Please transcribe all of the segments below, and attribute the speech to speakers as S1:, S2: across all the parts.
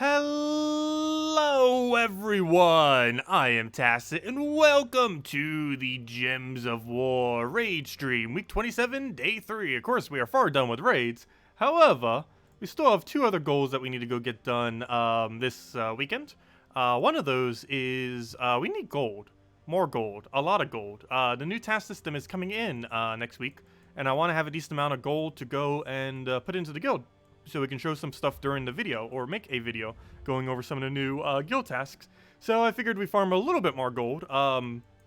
S1: Hello everyone, I am Tacet and welcome to the Gems of War raid stream, week 27, day 3. Of course, we are far done with raids. However, we still have two other goals that we need to go get done this weekend. One of those is we need gold. More gold. A lot of gold. The new task system is coming in next week, and I want to have a decent amount of gold to go and put into the guild, so we can show some stuff during the video, or make a video going over some of the new guild tasks. So I figured we farm a little bit more gold.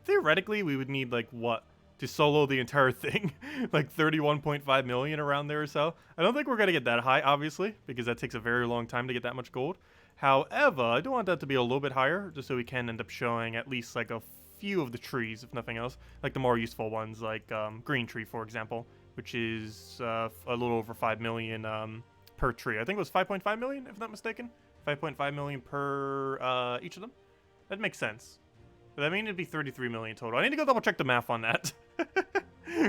S1: Theoretically, we would need, like, what? To solo the entire thing? Like 31.5 million around there or so. I don't think we're going to get that high, obviously, because that takes a very long time to get that much gold. However, I do want that to be a little bit higher, just so we can end up showing at least, like, a few of the trees, if nothing else. Like the more useful ones, like green tree, for example, which is a little over 5 million per tree. I think it was 5.5 million, if not mistaken. 5.5 million per each of them. That makes sense. But that means it'd be 33 million total. I need to go double check the math on that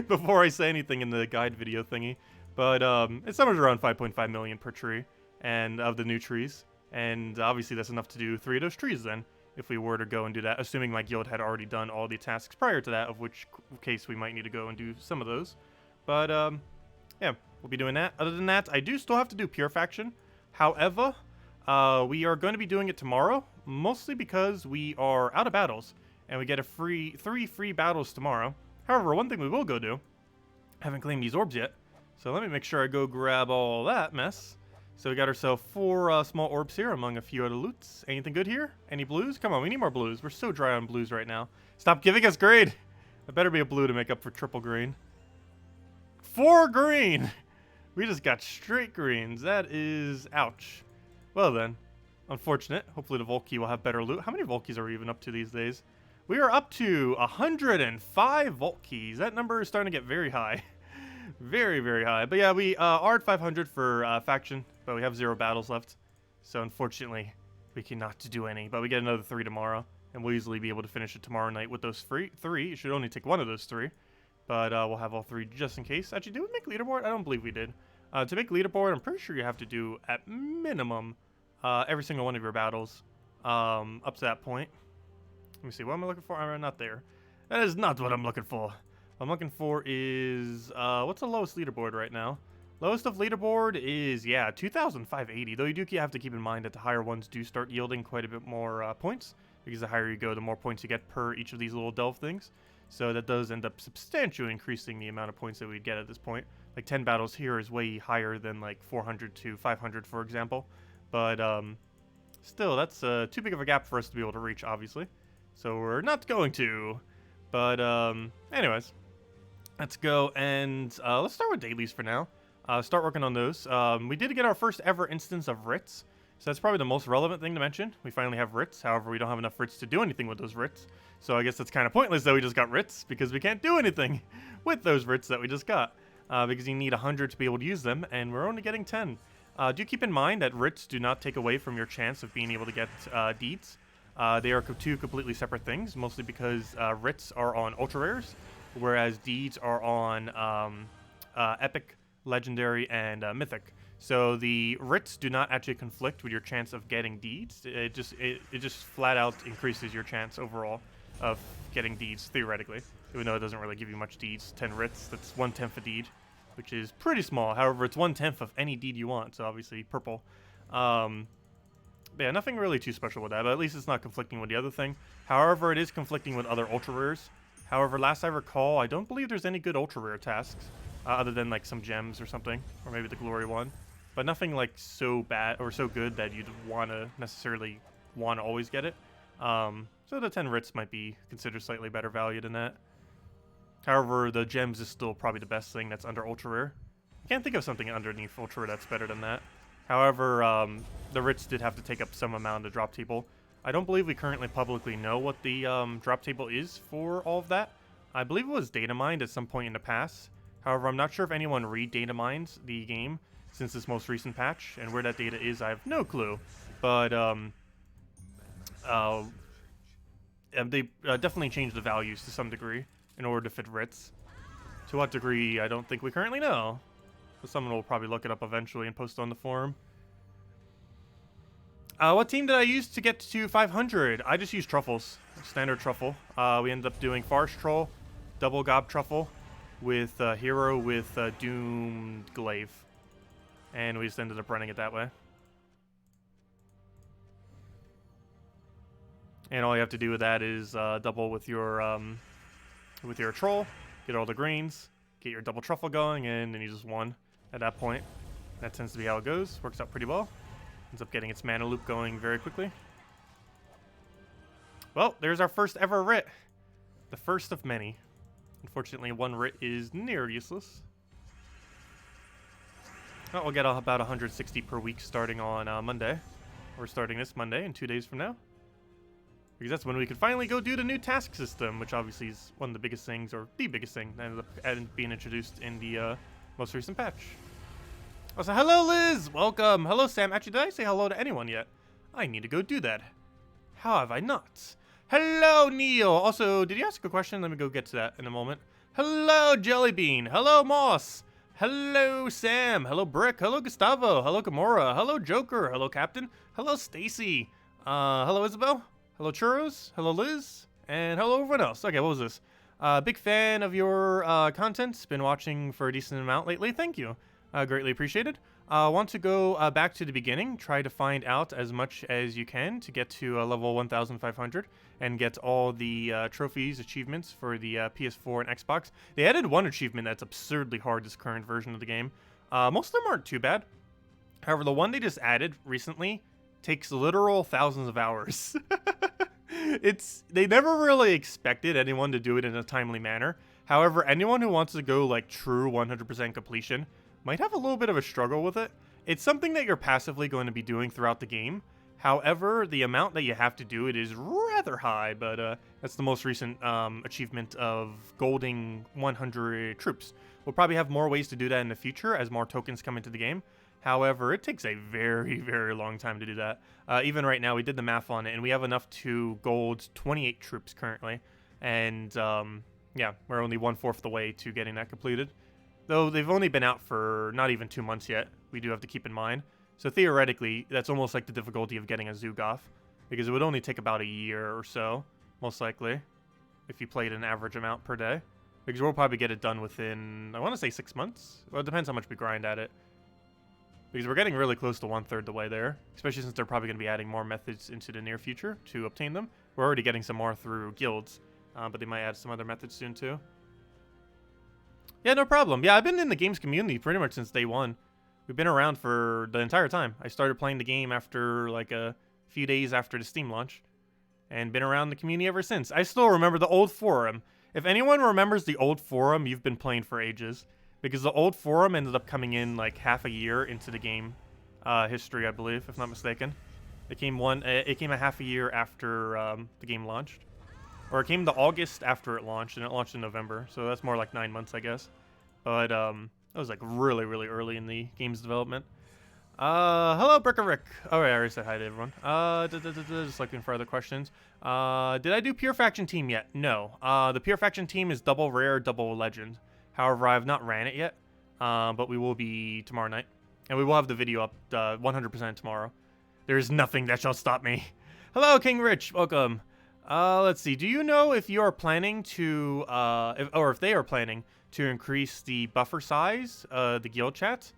S1: before I say anything in the guide video thingy. But it's somewhere around 5.5 million per tree, and of the new trees. And obviously that's enough to do 3 of those trees then, if we were to go and do that, assuming my guild had already done all the tasks prior to that, of which case we might need to go and do some of those. But yeah, we'll be doing that. Other than that, I do still have to do Pure Faction. However, we are going to be doing it tomorrow, mostly because we are out of battles, and we get a three free battles tomorrow. However, one thing we will go do, I haven't claimed these orbs yet, so let me make sure I go grab all that mess. So we got ourselves 4 small orbs here, among a few other loots. Anything good here? Any blues? Come on, we need more blues. We're so dry on blues right now. Stop giving us green! It better be a blue to make up for triple green. 4 green! We just got straight greens. That is ouch. Well then, unfortunate. Hopefully the Volkey will have better loot. How many Volkeys are we even up to these days? We are up to 105 Volkeys. That number is starting to get very high. Very, very high. But yeah, we are at 500 for faction, but we have 0 battles left. So unfortunately, we cannot do any. But we get another 3 tomorrow, and we'll easily be able to finish it tomorrow night with those 3. It should only take one of those 3. But we'll have all 3 just in case. Actually, did we make leaderboard? I don't believe we did. To make leaderboard, I'm pretty sure you have to do, at minimum, every single one of your battles up to that point. Let me see. What am I looking for? I'm not there. That is not what I'm looking for. What I'm looking for is, what's the lowest leaderboard right now? Lowest of leaderboard is, yeah, 2,580. Though you do have to keep in mind that the higher ones do start yielding quite a bit more points. Because the higher you go, the more points you get per each of these little delve things. So that does end up substantially increasing the amount of points that we'd get at this point. Like 10 battles here is way higher than like 400 to 500, for example. But still, that's too big of a gap for us to be able to reach, obviously. So we're not going to. But anyways, let's go and let's start with dailies for now. Start working on those. We did get our first ever instance of writs. So that's probably the most relevant thing to mention. We finally have writs. However, we don't have enough writs to do anything with those writs. So I guess that's kind of pointless that we just got writs, because we can't do anything with those writs that we just got. Because you need 100 to be able to use them, and we're only getting 10. Do keep in mind that writs do not take away from your chance of being able to get deeds. They are 2 completely separate things, mostly because writs are on ultra rares, whereas deeds are on epic, legendary, and mythic. So the writs do not actually conflict with your chance of getting deeds. It just flat out increases your chance overall of getting deeds, theoretically. Even though it doesn't really give you much deeds. 10 writs, that's 1/10 a deed, which is pretty small. However, it's 1/10 of any deed you want, so obviously purple. But yeah, nothing really too special with that, but at least it's not conflicting with the other thing. However, it is conflicting with other ultra rares. However, last I recall, I don't believe there's any good ultra rare tasks, other than like some gems or something, or maybe the glory one. But nothing like so bad or so good that you'd necessarily want to always get it. So the 10 writs might be considered slightly better value than that. However, the gems is still probably the best thing that's under ultra rare. I can't think of something underneath ultra rare that's better than that. However, the writs did have to take up some amount of the drop table. I don't believe we currently publicly know what the drop table is for all of that. I believe it was data mined at some point in the past. However, I'm not sure if anyone re-data mined the game since this most recent patch, and where that data is, I have no clue. But they definitely changed the values to some degree in order to fit writs. To what degree, I don't think we currently know. But someone will probably look it up eventually and post it on the forum. What team did I use to get to 500? I just used truffles, standard truffle. We ended up doing Forest Troll, double Gob Truffle, with Hero with Doomed Glaive. And we just ended up running it that way. And all you have to do with that is double with your troll, get all the greens, get your double truffle going, and then you just won at that point. That tends to be how it goes. Works out pretty well. Ends up getting its mana loop going very quickly. Well, there's our first ever writ. The first of many. Unfortunately, one writ is near useless. Well, we'll get about 160 per week starting on Monday. We're starting this Monday in 2 days from now. Because that's when we can finally go do the new task system, which obviously is one of the biggest things, or the biggest thing that ended up being introduced in the most recent patch. Also, hello Liz! Welcome! Hello Sam. Actually, did I say hello to anyone yet? I need to go do that. How have I not? Hello Neil! Also, did you ask a question? Let me go get to that in a moment. Hello Jellybean! Hello Moss! Hello Sam! Hello Brick! Hello Gustavo! Hello Gamora! Hello Joker! Hello Captain! Hello Stacy! Hello Isabel! Hello Churros! Hello Liz! And hello everyone else. Okay, what was this? Big fan of your content. Been watching for a decent amount lately. Thank you. Greatly appreciated. Want to go back to the beginning, try to find out as much as you can to get to level 1,500 and get all the trophies, achievements for the PS4 and Xbox. They added one achievement that's absurdly hard this current version of the game. Most of them aren't too bad. However, the one they just added recently takes literal thousands of hours. They never really expected anyone to do it in a timely manner. However, anyone who wants to go like true 100% completion might have a little bit of a struggle with it. It's something that you're passively going to be doing throughout the game. However, the amount that you have to do it is rather high, but that's the most recent achievement of golding 100 troops. We'll probably have more ways to do that in the future as more tokens come into the game. However, it takes a very, very long time to do that. Even right now, we did the math on it, and we have enough to gold 28 troops currently. And yeah, we're only 1/4 the way to getting that completed. Though they've only been out for not even 2 months yet, we do have to keep in mind. So theoretically, that's almost like the difficulty of getting a Zugoff, because it would only take about a year or so, most likely, if you played an average amount per day. Because we'll probably get it done within, I want to say 6 months. Well, it depends how much we grind at it. Because we're getting really close to 1/3 the way there, especially since they're probably going to be adding more methods into the near future to obtain them. We're already getting some more through guilds, but they might add some other methods soon too. Yeah, no problem. Yeah, I've been in the games community pretty much since day one. We've been around for the entire time. I started playing the game after like a few days after the Steam launch, and been around the community ever since. I still remember the old forum. If anyone remembers the old forum, you've been playing for ages. Because the old forum ended up coming in like half a year into the game history, I believe, if not mistaken. It came a half a year after the game launched. Or it came to August after it launched, and it launched in November. So that's more like 9 months, I guess. But it was like really, really early in the game's development. Hello, Brick and Rick. Oh, yeah, I already said hi to everyone. Just looking for other questions. Did I do Pure Faction Team yet? No. The Pure Faction Team is double rare, double legend. However, I have not ran it yet, but we will be tomorrow night. And we will have the video up 100% tomorrow. There is nothing that shall stop me. Hello, King Rich. Welcome. Let's see. Do you know if you are planning to, if they are planning to increase the buffer size, the guild chat,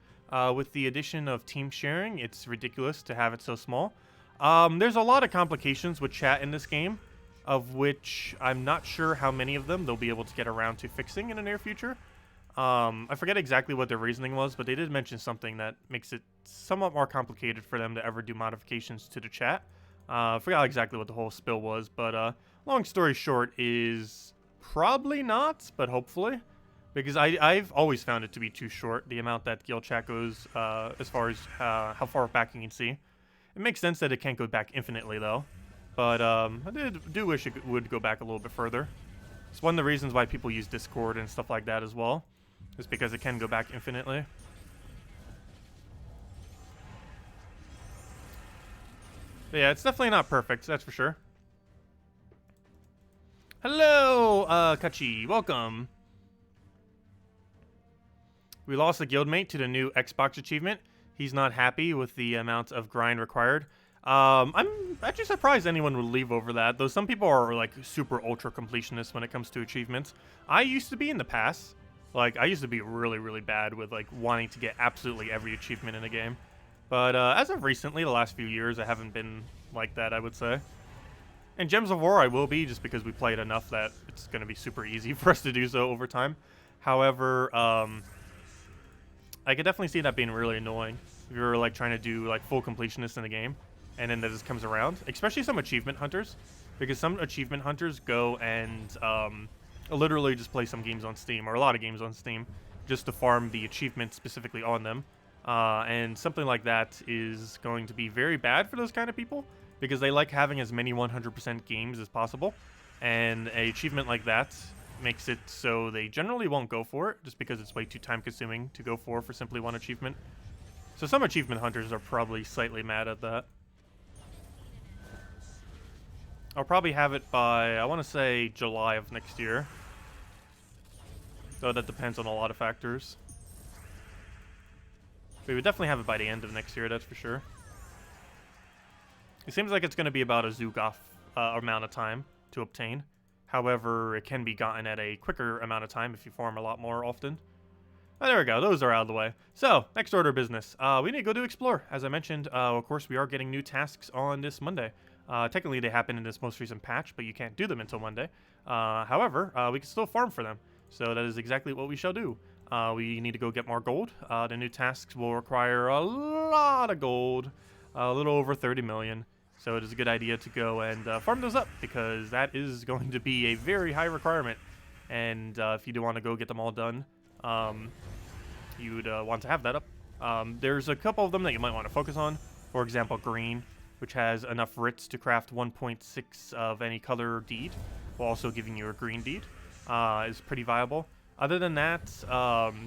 S1: with the addition of team sharing? It's ridiculous to have it so small. There's a lot of complications with chat in this game, of which I'm not sure how many of them they'll be able to get around to fixing in the near future. I forget exactly what their reasoning was, but they did mention something that makes it somewhat more complicated for them to ever do modifications to the chat. I forgot exactly what the whole spill was, but long story short is probably not, but hopefully. Because I've always found it to be too short, the amount that guild chat goes as far as how far back you can see. It makes sense that it can't go back infinitely, though. But I do wish it would go back a little bit further. It's one of the reasons why people use Discord and stuff like that as well. Is because it can go back infinitely. But yeah, it's definitely not perfect, that's for sure. Hello, Kaki. Welcome. We lost a guildmate to the new Xbox achievement. He's not happy with the amount of grind required. I'm actually surprised anyone would leave over that, though some people are like super ultra completionists when it comes to achievements. I used to be in the past. Like, I used to be really, really bad with like wanting to get absolutely every achievement in a game. But as of recently, the last few years, I haven't been like that, I would say. In Gems of War, I will be, just because we played enough that it's going to be super easy for us to do so over time. However, I could definitely see that being really annoying if you're like trying to do like full completionist in the game, and then that just comes around. Especially some achievement hunters, because some achievement hunters go and literally just play some games on Steam, or a lot of games on Steam, just to farm the achievements specifically on them. And something like that is going to be very bad for those kind of people, because they like having as many 100% games as possible, and an achievement like that makes it so they generally won't go for it, just because it's way too time consuming to go for simply one achievement. So some achievement hunters are probably slightly mad at that. I'll probably have it by, I want to say, July of next year. Though that depends on a lot of factors. We would definitely have it by the end of next year, that's for sure. It seems like it's going to be about a Zugoff amount of time to obtain. However, it can be gotten at a quicker amount of time if you farm a lot more often. Oh, there we go. Those are out of the way. So, next order of business. We need to go to Explore. As I mentioned, of course, we are getting new tasks on this Monday. Technically, they happen in this most recent patch, but you can't do them until Monday. However, we can still farm for them. So that is exactly what we shall do. We need to go get more gold. The new tasks will require a lot of gold. A little over 30 million. So it is a good idea to go and farm those up, because that is going to be a very high requirement. And if you do want to go get them all done, you would want to have that up. There's a couple of them that you might want to focus on. For example, green, which has enough writs to craft 1.6 of any color deed, while also giving you a green deed, is pretty viable. Other than that,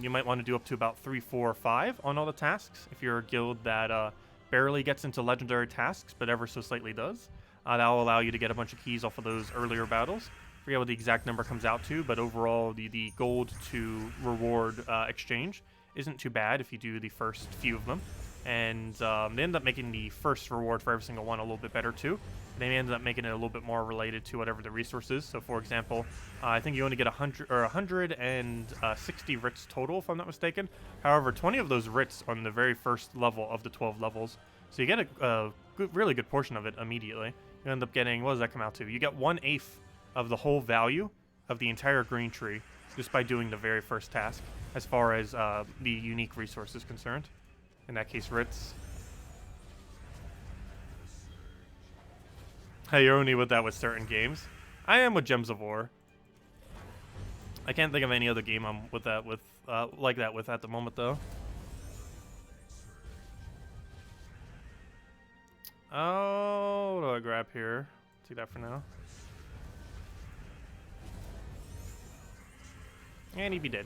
S1: you might want to do up to about 3, 4, 5 on all the tasks. If you're a guild that barely gets into legendary tasks, but ever so slightly does, that will allow you to get a bunch of keys off of those earlier battles. I forget what the exact number comes out to, but overall, the gold to reward exchange isn't too bad if you do the first few of them. And they end up making the first reward for every single one a little bit better too. They ended up making it a little bit more related to whatever the resource is. So, for example, I think you only get 160 writs total, if I'm not mistaken. However, 20 of those writs on the very first level of the 12 levels. So you get a really good portion of it immediately. You end up getting, what does that come out to? You get 1/8 of the whole value of the entire green tree just by doing the very first task, as far as the unique resource is concerned. In that case, writs. Hey, you're only with that with certain games. I am with Gems of War. I can't think of any other game I'm with that with like that with at the moment though. Oh, what do I grab here? Take that for now. And he'd be dead.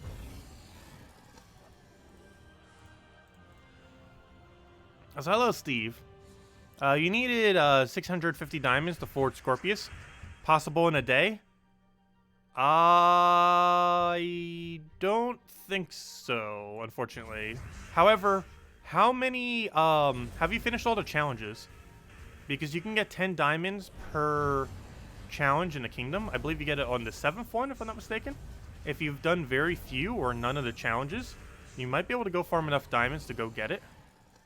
S1: So hello, Steve. You needed 650 diamonds to forge Scorpius. Possible in a day? I don't think so, unfortunately. However, how many, have you finished all the challenges? Because you can get 10 diamonds per challenge in the kingdom. I believe you get it on the 7th one, if I'm not mistaken. If you've done very few or none of the challenges, you might be able to go farm enough diamonds to go get it.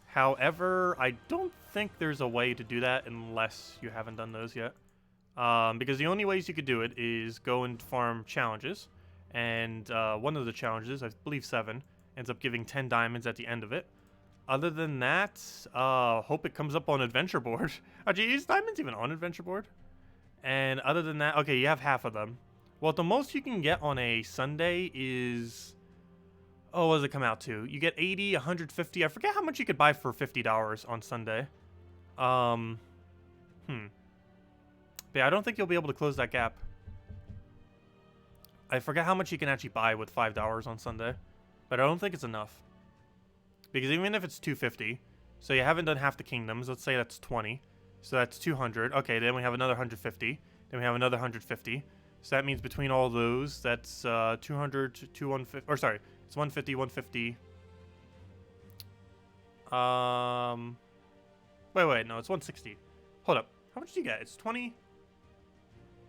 S1: However, I don't think there's a way to do that unless you haven't done those yet. Because the only ways you could do it is go and farm challenges. And one of the challenges, I believe 7, ends up giving 10 diamonds at the end of it. Other than that, hope it comes up on Adventure Board. Actually, is diamonds even on Adventure Board? And other than that, okay, you have half of them. Well, the most you can get on a Sunday is... Oh, what does it come out to? You get 80, 150. I forget how much you could buy for $50 on Sunday. But yeah, I don't think you'll be able to close that gap. I forget how much you can actually buy with $5 on Sunday. But I don't think it's enough. Because even if it's 250, so you haven't done half the kingdoms, let's say that's 20. So that's 200. Okay, then we have another 150. Then we have another 150. So that means between all those, that's 200 to 150. Or sorry, it's 150, 150. Well, Wait, no, it's 160. Hold up. How much do you get? It's 20,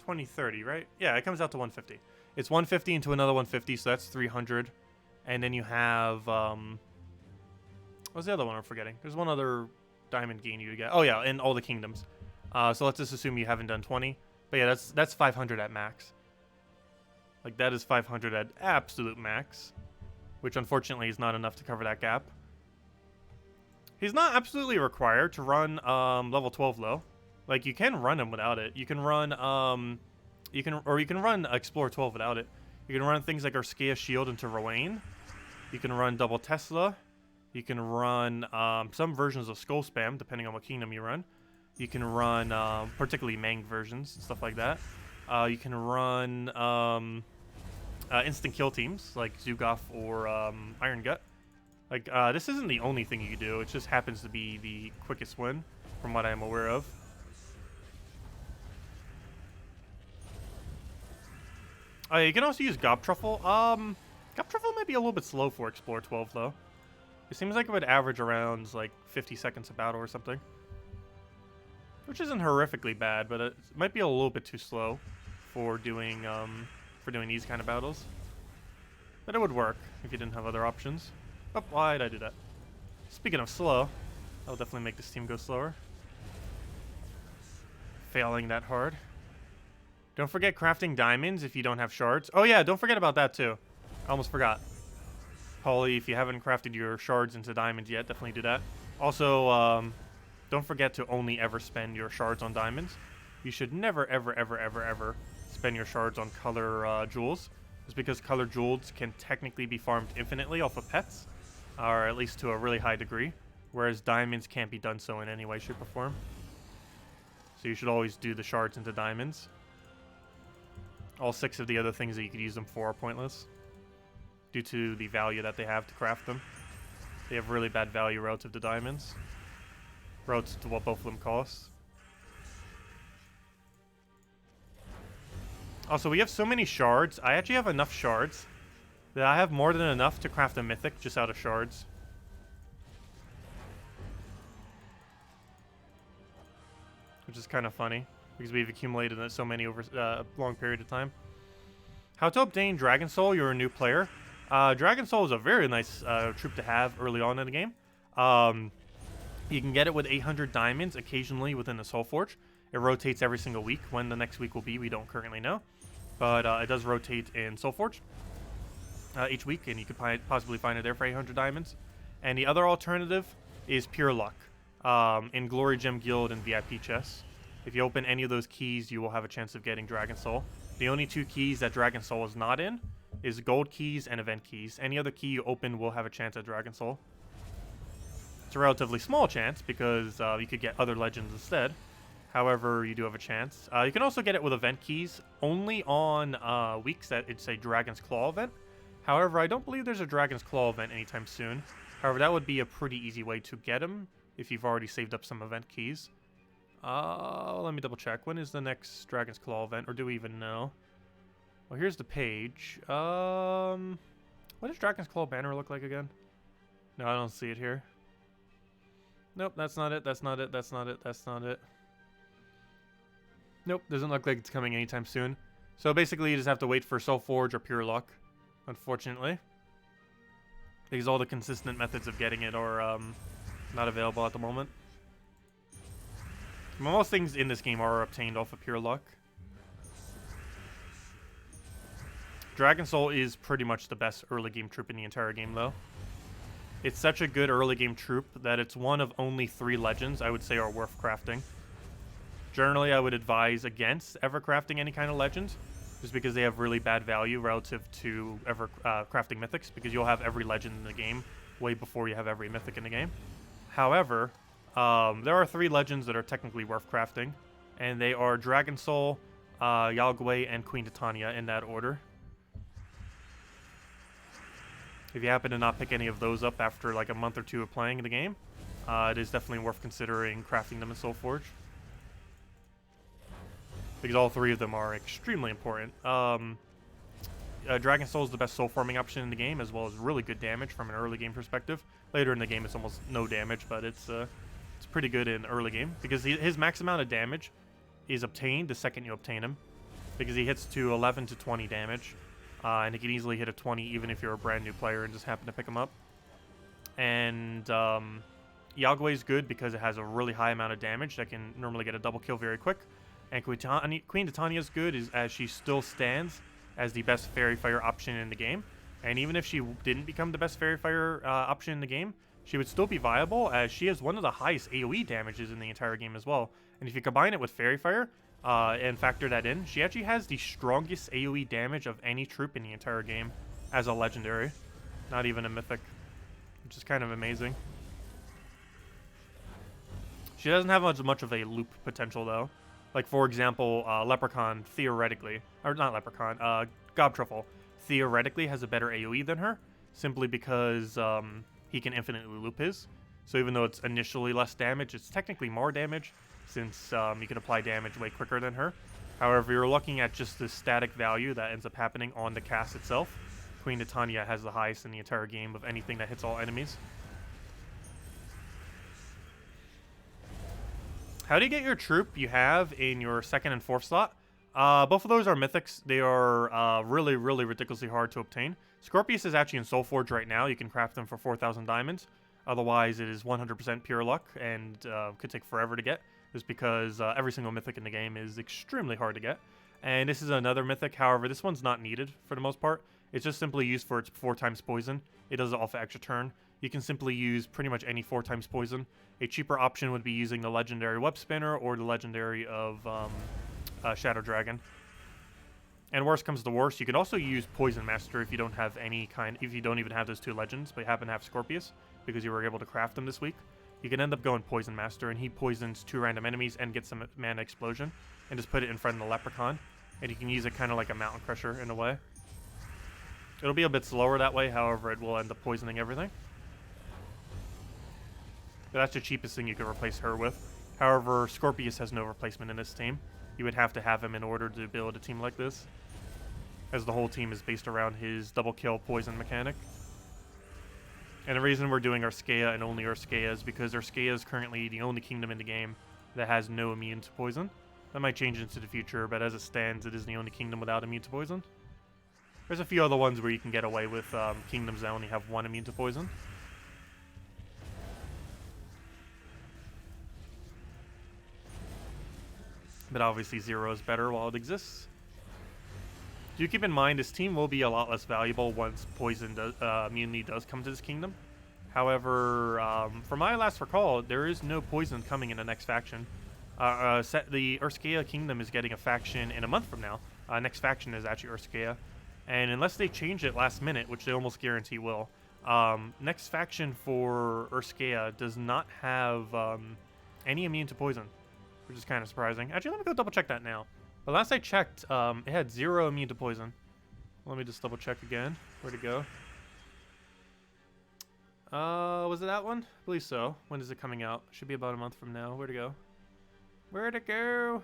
S1: 30, right? Yeah, it comes out to 150. It's 150 into another 150, so that's 300. And then you have, what's the other one I'm forgetting? There's one other diamond gain you get. Oh yeah, in all the kingdoms. So let's just assume you haven't done 20. But yeah, that's 500 at max. Like, that is 500 at absolute max. Which, unfortunately, is not enough to cover that gap. He's not absolutely required to run level 12 low. Like, you can run him without it. You can run you can run Explore 12 without it. You can run things like Arskea Shield into Rowan. You can run Double Tesla. You can run some versions of Skull Spam, depending on what kingdom you run. You can run particularly Mang versions and stuff like that. You can run instant kill teams like Zugoff or Iron Gut. Like, this isn't the only thing you can do. It just happens to be the quickest win, from what I am aware of. You can also use Gob Truffle. Gob Truffle might be a little bit slow for Explore 12, though. It seems like it would average around, like, 50 seconds a battle or something. Which isn't horrifically bad, but it might be a little bit too slow for doing these kind of battles. But it would work if you didn't have other options. Oh, why'd I do that? Speaking of slow, that'll definitely make this team go slower. Failing that hard. Don't forget crafting diamonds if you don't have shards. Oh yeah, don't forget about that too. I almost forgot. Holly, if you haven't crafted your shards into diamonds yet, definitely do that. Also, don't forget to only ever spend your shards on diamonds. You should never, ever spend your shards on color jewels. Just because color jewels can technically be farmed infinitely off of pets. Or at least to a really high degree. Whereas diamonds can't be done so in any way, shape, or form. So you should always do the shards into diamonds. All 6 of the other things that you could use them for are pointless. Due to the value that they have to craft them. They have really bad value relative to diamonds. Relative to what both of them cost. Also, we have so many shards. I actually have enough shards that I have more than enough to craft a mythic just out of shards. Which is kind of funny, because we've accumulated so many over a long period of time. How to obtain Dragon Soul? You're a new player. Dragon Soul is a very nice troop to have early on in the game. You can get it with 800 diamonds occasionally within the Soul Forge. It rotates every single week. When the next week will be, we don't currently know. But it does rotate in Soul Forge each week, and you could possibly find it there for 800 diamonds. And the other alternative is Pure Luck in Glory Gem Guild and VIP chests. If you open any of those keys, you will have a chance of getting Dragon Soul. The only 2 keys that Dragon Soul is not in is Gold Keys and Event Keys. Any other key you open will have a chance at Dragon Soul. It's a relatively small chance because you could get other legends instead. However, you do have a chance. You can also get it with event keys only on weeks that it's a Dragon's Claw event. However, I don't believe there's a Dragon's Claw event anytime soon. However, that would be a pretty easy way to get them if you've already saved up some event keys. Let me double check. When is the next Dragon's Claw event, or do we even know? Well, here's the page. What does Dragon's Claw banner look like again? No, I don't see it here. Nope, that's not it. That's not it. That's not it. That's not it. Nope, doesn't look like it's coming anytime soon. So basically, you just have to wait for Soul Forge or Pure Luck, unfortunately. Because all the consistent methods of getting it are not available at the moment. Most things in this game are obtained off of Pure Luck. Dragon Soul is pretty much the best early game troop in the entire game, though. It's such a good early game troop that it's one of only 3 legends I would say are worth crafting. Generally, I would advise against ever crafting any kind of legend, just because they have really bad value relative to ever crafting mythics, because you'll have every legend in the game way before you have every mythic in the game. However, there are 3 legends that are technically worth crafting, and they are Dragon Soul, Yalgwei, and Queen Titania in that order. If you happen to not pick any of those up after like a month or 2 of playing the game, it is definitely worth considering crafting them in Soul Forge. Because all 3 of them are extremely important. Dragon Soul is the best soul farming option in the game, as well as really good damage from an early game perspective. Later in the game, it's almost no damage, but it's pretty good in early game because his max amount of damage is obtained the second you obtain him, because he hits to 11 to 20 damage, and he can easily hit a 20 even if you're a brand new player and just happen to pick him up. And Yagway is good because it has a really high amount of damage that can normally get a double kill very quick. And Queen Titania is good as she still stands as the best Fairy Fire option in the game. And even if she didn't become the best Fairy Fire option in the game, she would still be viable as she has one of the highest AoE damages in the entire game as well. And if you combine it with Fairy Fire and factor that in, she actually has the strongest AoE damage of any troop in the entire game as a legendary, not even a mythic, which is kind of amazing. She doesn't have much of a loop potential though. Like for example, Leprechaun theoretically, or not Leprechaun, Gobtruffle theoretically has a better AoE than her, simply because he can infinitely loop his. So even though it's initially less damage, it's technically more damage, since you can apply damage way quicker than her. However, you're looking at just the static value that ends up happening on the cast itself. Queen Titania has the highest in the entire game of anything that hits all enemies. How do you get your troop you have in your 2nd and 4th slot? Both of those are mythics. They are really, really ridiculously hard to obtain. Scorpius is actually in Soulforge right now. You can craft them for 4,000 diamonds. Otherwise, it is 100% pure luck and could take forever to get, just because every single mythic in the game is extremely hard to get. And this is another mythic. However, this one's not needed for the most part. It's just simply used for its 4 times poison. It does it off an extra turn. You can simply use pretty much any 4 times poison. A cheaper option would be using the legendary Web Spinner or the legendary of Shadow Dragon. And worst comes to worst, you could also use Poison Master if you don't have if you don't even have those 2 legends, but you happen to have Scorpius, because you were able to craft them this week. You can end up going Poison Master, and he poisons 2 random enemies and gets some mana explosion, and just put it in front of the Leprechaun. And you can use it kind of like a Mountain Crusher in a way. It'll be a bit slower that way, however, it will end up poisoning everything. But that's the cheapest thing you could replace her with. However, Scorpius has no replacement in this team. You would have to have him in order to build a team like this, as the whole team is based around his double kill poison mechanic. And the reason we're doing Urskea and only Urskea is because Urskea is currently the only kingdom in the game that has no immune to poison. That might change into the future, but as it stands, it is the only kingdom without immune to poison. There's a few other ones where you can get away with kingdoms that only have 1 immune to poison. But obviously 0 is better while it exists. Do keep in mind this team will be a lot less valuable once poison immunity does come to this kingdom. However, from my last recall, there is no poison coming in the next faction. The Urskea kingdom is getting a faction in a month from now. Next faction is actually Urskea. And unless they change it last minute, which they almost guarantee will, next faction for Urskea does not have any immune to poison, which is kind of surprising. Actually, let me go double check that now. But last I checked, it had 0 immune to poison. Let me just double check again. Where'd it go? Was it that one? I believe so. When is it coming out? Should be about a month from now. Where'd it go? Where'd it go?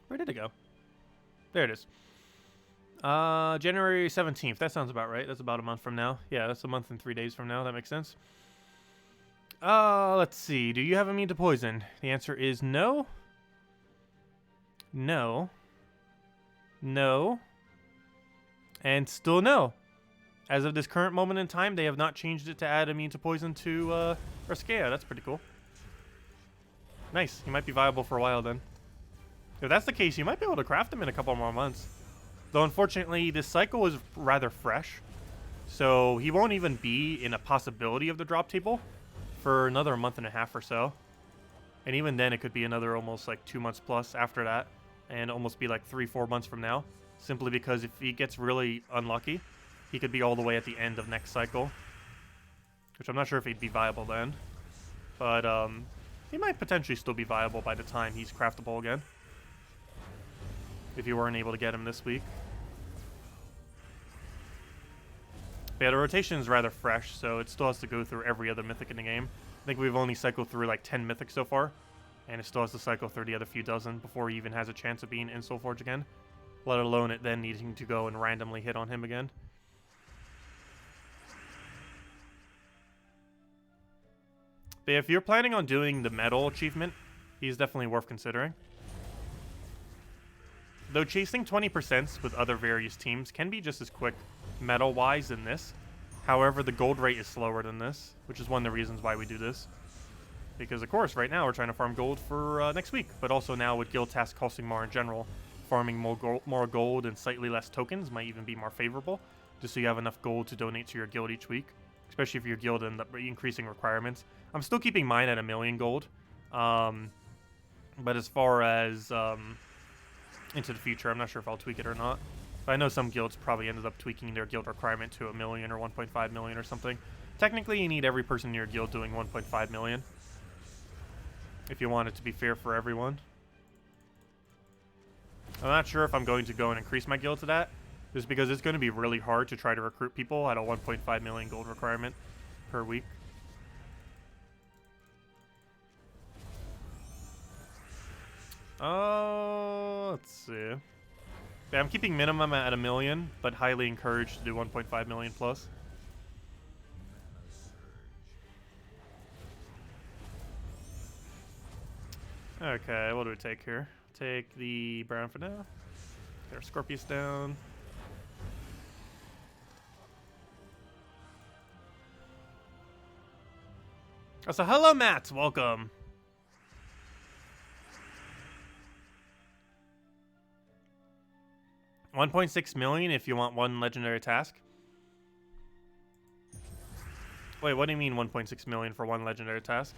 S1: Where did it go? There it is. January 17th. That sounds about right. That's about a month from now. Yeah, that's a month and 3 days from now. That makes sense. Let's see. Do you have immune to poison? The answer is no. No. No. And still no. As of this current moment in time, they have not changed it to add immune to poison to Urskea. That's pretty cool. Nice. He might be viable for a while then. If that's the case, you might be able to craft him in a couple more months. Though unfortunately, this cycle is rather fresh. So he won't even be in a possibility of the drop table for another month and a half or so. And even then, it could be another almost like 2 months plus after that. And almost be like 3-4 months from now. Simply because if he gets really unlucky, he could be all the way at the end of next cycle. Which I'm not sure if he'd be viable then. But he might potentially still be viable by the time he's craftable again. If you weren't able to get him this week. But yeah, the rotation is rather fresh, so it still has to go through every other mythic in the game. I think we've only cycled through like 10 mythics so far. And it still has to cycle through the other few dozen before he even has a chance of being in Soulforge again. Let alone it then needing to go and randomly hit on him again. But if you're planning on doing the medal achievement, he's definitely worth considering. Though chasing 20% with other various teams can be just as quick medal-wise than this. However, the gold rate is slower than this, which is one of the reasons why we do this. Because, of course, right now we're trying to farm gold for next week. But also now with guild tasks costing more in general, farming more gold and slightly less tokens might even be more favorable. Just so you have enough gold to donate to your guild each week. Especially if your guild ends up increasing requirements. I'm still keeping mine at 1,000,000 gold. But as far as into the future, I'm not sure if I'll tweak it or not. But I know some guilds probably ended up tweaking their guild requirement to 1,000,000 or 1.5 million or something. Technically, you need every person in your guild doing 1.5 million. If you want it to be fair for everyone. I'm not sure if I'm going to go and increase my guild to that. Just because it's going to be really hard to try to recruit people at a 1.5 million gold requirement per week. Let's see. Yeah, I'm keeping minimum at 1,000,000, but highly encouraged to do 1.5 million plus. Okay, what do we take here? Take the brown for now. Get our Scorpius down. Oh, so hello, Matt. Welcome. $1.6 million if you want one legendary task. Wait, what do you mean 1.6 million for one legendary task?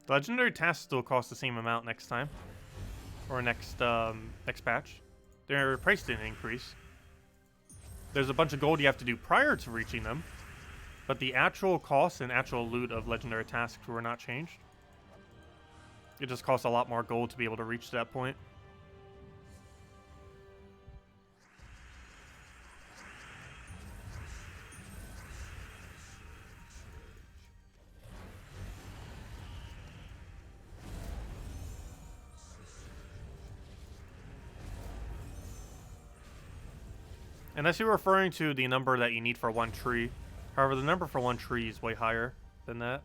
S1: The legendary tasks still cost the same amount next time. Or next patch. Their price didn't increase. There's a bunch of gold you have to do prior to reaching them. But the actual cost and actual loot of legendary tasks were not changed. It just costs a lot more gold to be able to reach that point. Unless you're referring to the number that you need for one tree. However, the number for one tree is way higher than that.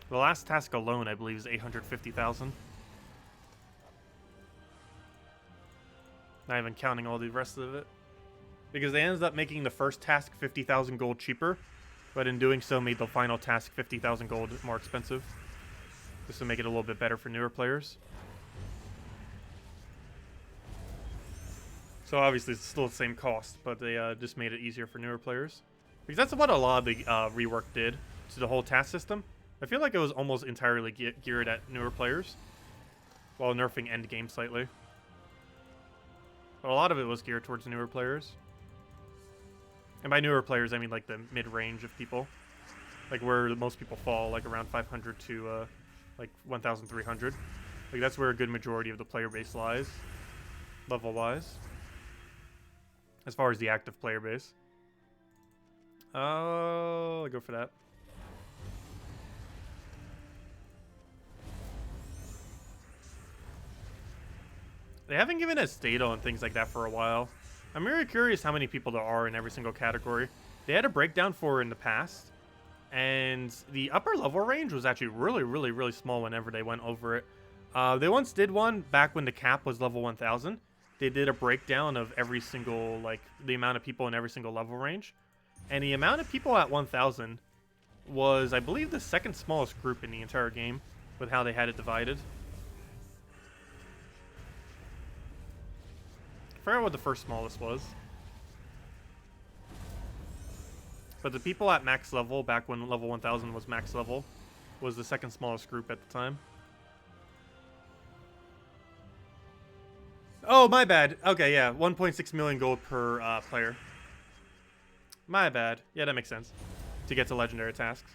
S1: The last task alone, I believe, is 850,000. Not even counting all the rest of it. Because they ended up making the first task 50,000 gold cheaper, but in doing so made the final task 50,000 gold more expensive. Just to make it a little bit better for newer players. So obviously it's still the same cost, but they just made it easier for newer players. Because that's what a lot of the rework did to the whole task system. I feel like it was almost entirely geared at newer players, while nerfing endgame slightly. But a lot of it was geared towards newer players. And by newer players, I mean like the mid-range of people. Like where most people fall, like around 500 to like 1,300. Like that's where a good majority of the player base lies, level-wise. As far as the active player base. Oh, I'll go for that. They haven't given us data on things like that for a while. I'm very curious how many people there are in every single category. They had a breakdown for in the past, and the upper level range was actually really small whenever they went over it. They once did one back when the cap was level 1,000. They did a breakdown of every single, like, the amount of people in every single level range. And the amount of people at 1,000 was, I believe, the second smallest group in the entire game with how they had it divided. I forgot what the first smallest was. But the people at max level, back when level 1,000 was max level, was the second smallest group at the time. Oh, my bad. Okay, yeah. 1.6 million gold per player. My bad. Yeah, that makes sense. To get to legendary tasks.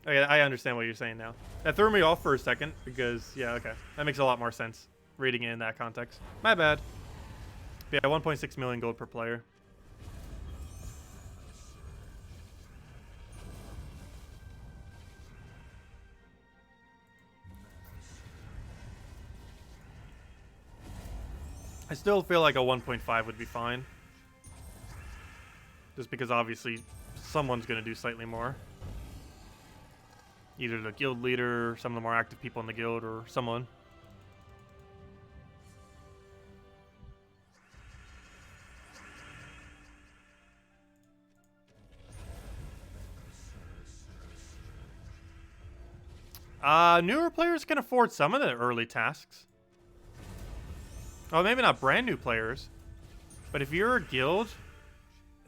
S1: Okay, I understand what you're saying now. That threw me off for a second because, yeah, okay. That makes a lot more sense reading it in that context. My bad. Yeah, 1.6 million gold per player. I still feel like a 1.5 would be fine. Just because obviously someone's going to do slightly more. Either the guild leader, some of the more active people in the guild, or someone. Newer players can afford some of the early tasks. Oh, maybe not brand new players. But if you're a guild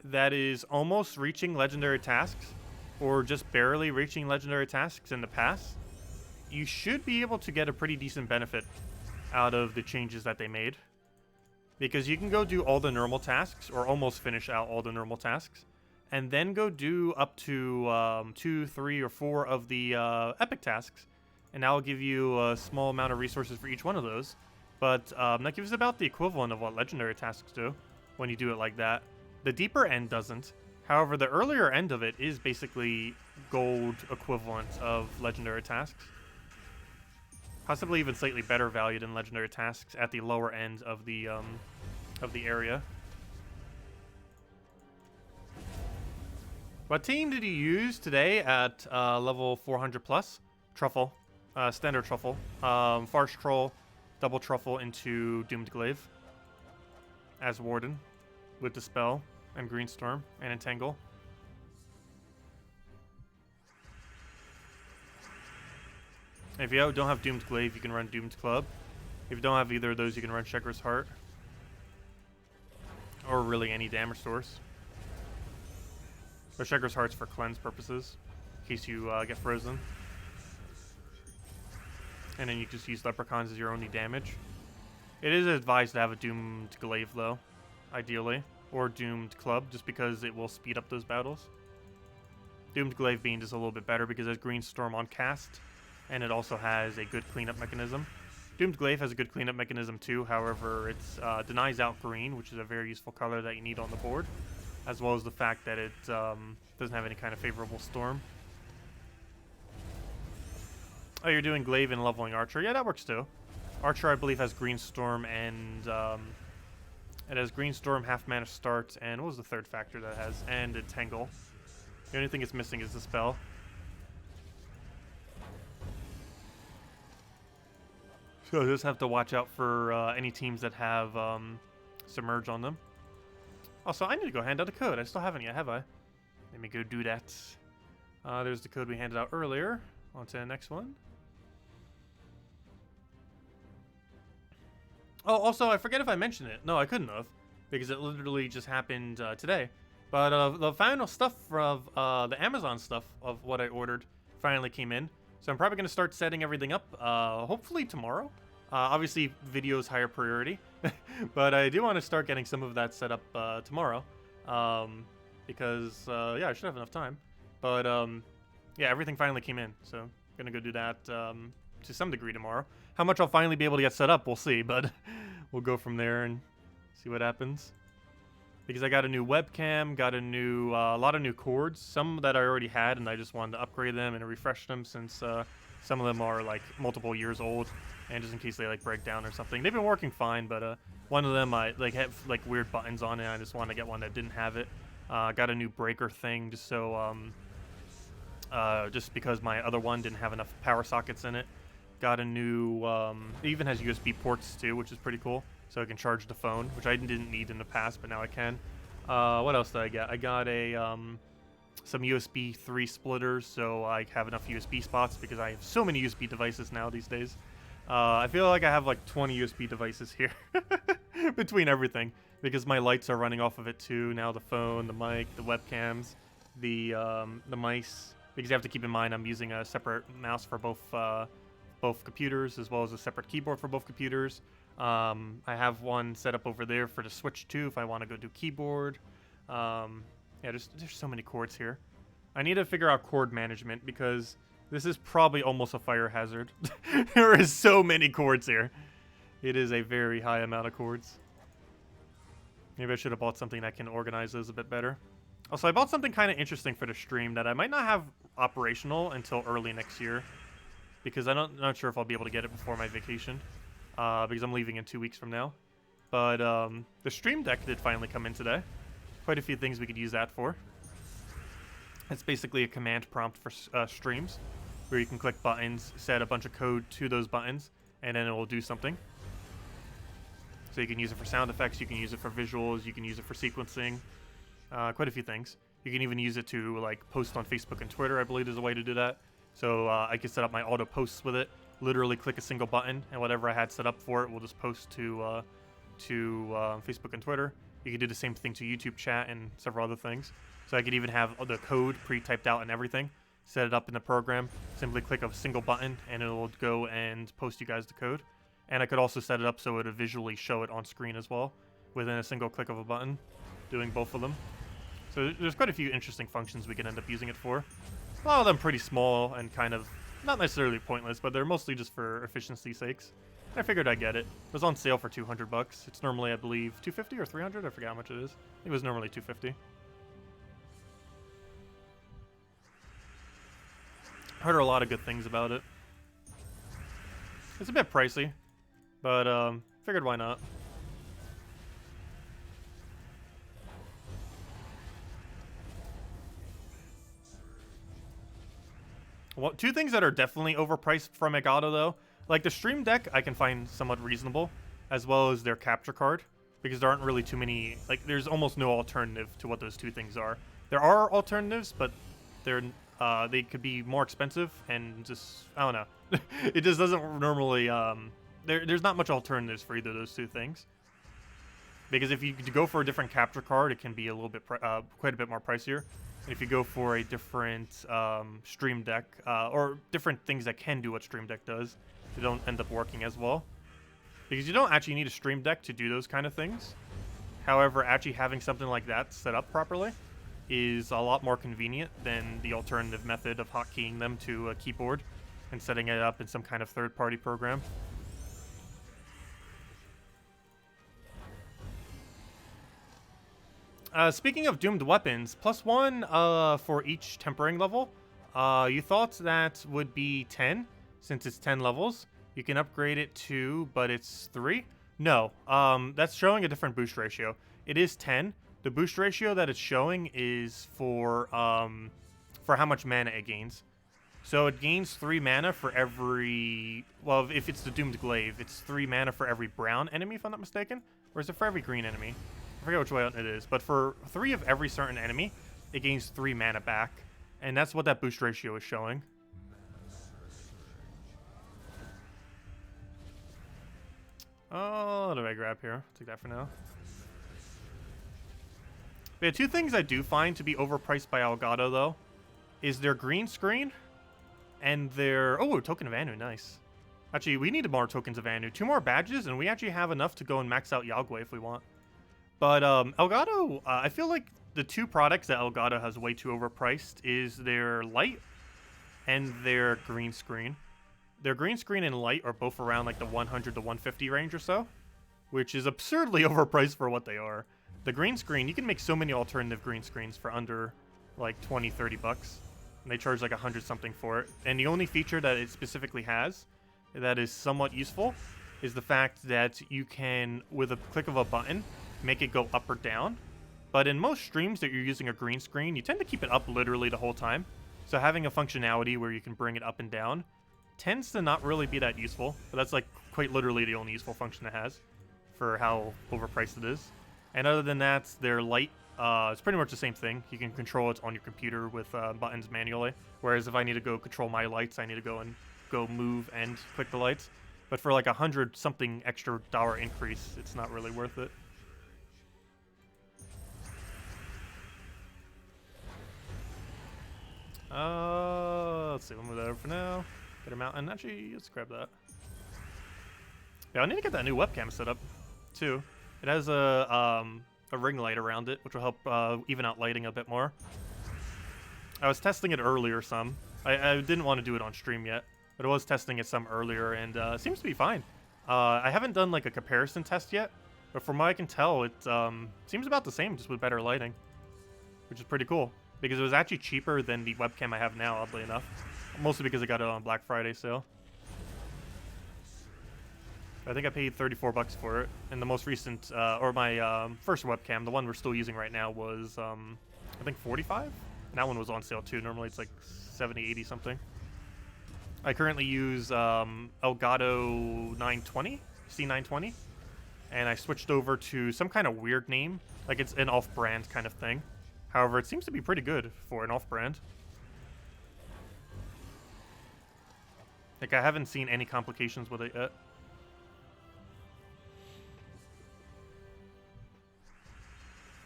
S1: that is almost reaching legendary tasks, or just barely reaching legendary tasks in the past, you should be able to get a pretty decent benefit out of the changes that they made. Because you can go do all the normal tasks, or almost finish out all the normal tasks, and then go do up to 2, 3, or 4 of the epic tasks. And that will give you a small amount of resources for each one of those. But that gives about the equivalent of what legendary tasks do when you do it like that. The deeper end doesn't. However, the earlier end of it is basically gold equivalent of legendary tasks. Possibly even slightly better value than legendary tasks at the lower end of the area. What team did you use today at level 400 plus? Truffle. Standard Truffle. Farce Troll, double Truffle into Doomed Glaive. As Warden. With Dispel, and Greenstorm, and Entangle. If you don't have Doomed Glaive, you can run Doomed Club. If you don't have either of those, you can run Checker's Heart. Or really any damage source. But Checker's Heart's for cleanse purposes, in case you get frozen. And then you just use Leprechauns as your only damage. It is advised to have a Doomed Glaive, though, ideally. Or Doomed Club, just because it will speed up those battles. Doomed Glaive being just a little bit better because it has Greenstorm on cast, and it also has a good cleanup mechanism. Doomed Glaive has a good cleanup mechanism too, however, it denies out green, which is a very useful color that you need on the board, as well as the fact that it doesn't have any kind of favorable storm. Oh, you're doing Glaive and leveling Archer? Yeah, that works too. Archer, I believe, has Greenstorm and... it has Greenstorm, half mana start, and what was the third factor that it has? And Entangle. The only thing it's missing is the spell. So just have to watch out for any teams that have Submerge on them. Also, I need to go hand out a code. I still haven't yet, have I? Let me go do that. There's the code we handed out earlier. On to the next one. Oh, also, I forget if I mentioned it. No, I couldn't have, because it literally just happened today. But the final stuff of the Amazon stuff of what I ordered finally came in. So I'm probably going to start setting everything up, hopefully tomorrow. Obviously, video is higher priority. But I do want to start getting some of that set up tomorrow. Because, yeah, I should have enough time. But, yeah, everything finally came in. So I'm going to go do that to some degree tomorrow. How much I'll finally be able to get set up, we'll see. But we'll go from there and see what happens. Because I got a new webcam, got a new, lot of new cords. Some that I already had, and I just wanted to upgrade them and refresh them since some of them are like multiple years old, and just in case they like break down or something. They've been working fine, but one of them I like have like weird buttons on it. And I just wanted to get one that didn't have it. Got a new breaker thing just so just because my other one didn't have enough power sockets in it. Got a new, it even has USB ports too, which is pretty cool. So I can charge the phone, which I didn't need in the past, but now I can. What else did I get? I got a some USB 3 splitters, so I have enough USB spots because I have so many USB devices now these days. I feel like I have like 20 USB devices here between everything, because my lights are running off of it too. Now the phone, the mic, the webcams, the mice. Because you have to keep in mind I'm using a separate mouse for both computers, as well as a separate keyboard for both computers. I have one set up over there for the Switch too if I want to go do keyboard. Yeah, there's so many cords here. I need to figure out cord management because this is probably almost a fire hazard. There is so many cords here. It is a very high amount of cords. Maybe I should have bought something that can organize those a bit better. Also, I bought something kind of interesting for the stream that I might not have operational until early next year, because I'm not sure if I'll be able to get it before my vacation, because I'm leaving in 2 weeks from now. But the stream deck did finally come in today. quite a few things we could use that for. It's basically a command prompt for streams, where you can click buttons, set a bunch of code to those buttons, and then it will do something. So you can use it for sound effects, you can use it for visuals, you can use it for sequencing, quite a few things. You can even use it to like post on Facebook and Twitter, I believe there's a way to do that. So I can set up my auto posts with it, literally click a single button, and whatever I had set up for it will just post to Facebook and Twitter. You can do the same thing to YouTube chat and several other things. So I could even have the code pre-typed out and everything, set it up in the program, simply click a single button, and it will go and post you guys the code. And I could also set it up so it would visually show it on screen as well, within a single click of a button, doing both of them. So there's quite a few interesting functions we can end up using it for. A lot of them pretty small and kind of not necessarily pointless, but they're mostly just for efficiency's sakes. I figured I'd get it. It was on sale for $200. It's normally, I believe, $250 or $300. I forget how much it is. It was normally $250. Heard a lot of good things about it. It's a bit pricey, but figured why not. Well, two things that are definitely overpriced from Elgato though, like the Stream Deck I can find somewhat reasonable, as well as their capture card, because there aren't really too many, like there's almost no alternative to what those two things are. There are alternatives, but they could be more expensive and just, I don't know. It just doesn't normally, there's not much alternatives for either of those two things. Because if you go for a different capture card, it can be a little bit, quite a bit more pricier. And if you go for a different Stream Deck, or different things that can do what Stream Deck does, they don't end up working as well. Because you don't actually need a Stream Deck to do those kind of things. However, actually having something like that set up properly is a lot more convenient than the alternative method of hotkeying them to a keyboard and setting it up in some kind of third-party program. Speaking of doomed weapons, +1 for each tempering level. You thought that would be 10, since it's 10 levels. You can upgrade it to, but it's 3? No, that's showing a different boost ratio. It is 10. The boost ratio that it's showing is for how much mana it gains. So it gains 3 mana for every, well, if it's the Doomed Glaive, it's 3 mana for every brown enemy, if I'm not mistaken. Or is it for every green enemy? I forget which way it is. But for 3 of every certain enemy, it gains 3 mana back. And that's what that boost ratio is showing. Oh, what do I grab here? Take that for now. But yeah, two things I do find to be overpriced by Elgato, though, is their green screen and their... Oh, token of Anu, nice. Actually, we need more tokens of Anu. 2 more badges, and we actually have enough to go and max out Yagwe if we want. But Elgato, I feel like the 2 products that Elgato has way too overpriced is their light and their green screen. Their green screen and light are both around like the 100 to 150 range or so, which is absurdly overpriced for what they are. The green screen, you can make so many alternative green screens for under like 20, 30 bucks. And they charge like 100 something for it. And the only feature that it specifically has that is somewhat useful is the fact that you can, with a click of a button, make it go up or down. But in most streams that you're using a green screen, you tend to keep it up literally the whole time. So having a functionality where you can bring it up and down tends to not really be that useful. But that's like quite literally the only useful function it has for how overpriced it is. And other than that, their light, it's pretty much the same thing. You can control it on your computer with buttons manually. Whereas if I need to go control my lights, I need to go move and click the lights. But for like 100 something extra dollar increase, it's not really worth it. Let's see, we'll move that over for now. Get a mountain. Actually, let's grab that. Yeah, I need to get that new webcam set up, too. It has a ring light around it, which will help even out lighting a bit more. I was testing it earlier some. I didn't want to do it on stream yet, but I was testing it some earlier, and it seems to be fine. I haven't done like a comparison test yet, but from what I can tell, it seems about the same, just with better lighting, which is pretty cool. Because it was actually cheaper than the webcam I have now, oddly enough. Mostly because I got it on Black Friday sale. I think I paid 34 bucks for it. And the most recent, or my first webcam, the one we're still using right now, was I think 45. And that one was on sale too. Normally it's like 70, 80 something. I currently use Elgato 920, C920, and I switched over to some kind of weird name, like it's an off-brand kind of thing. However, it seems to be pretty good for an off-brand. Like, I haven't seen any complications with it yet.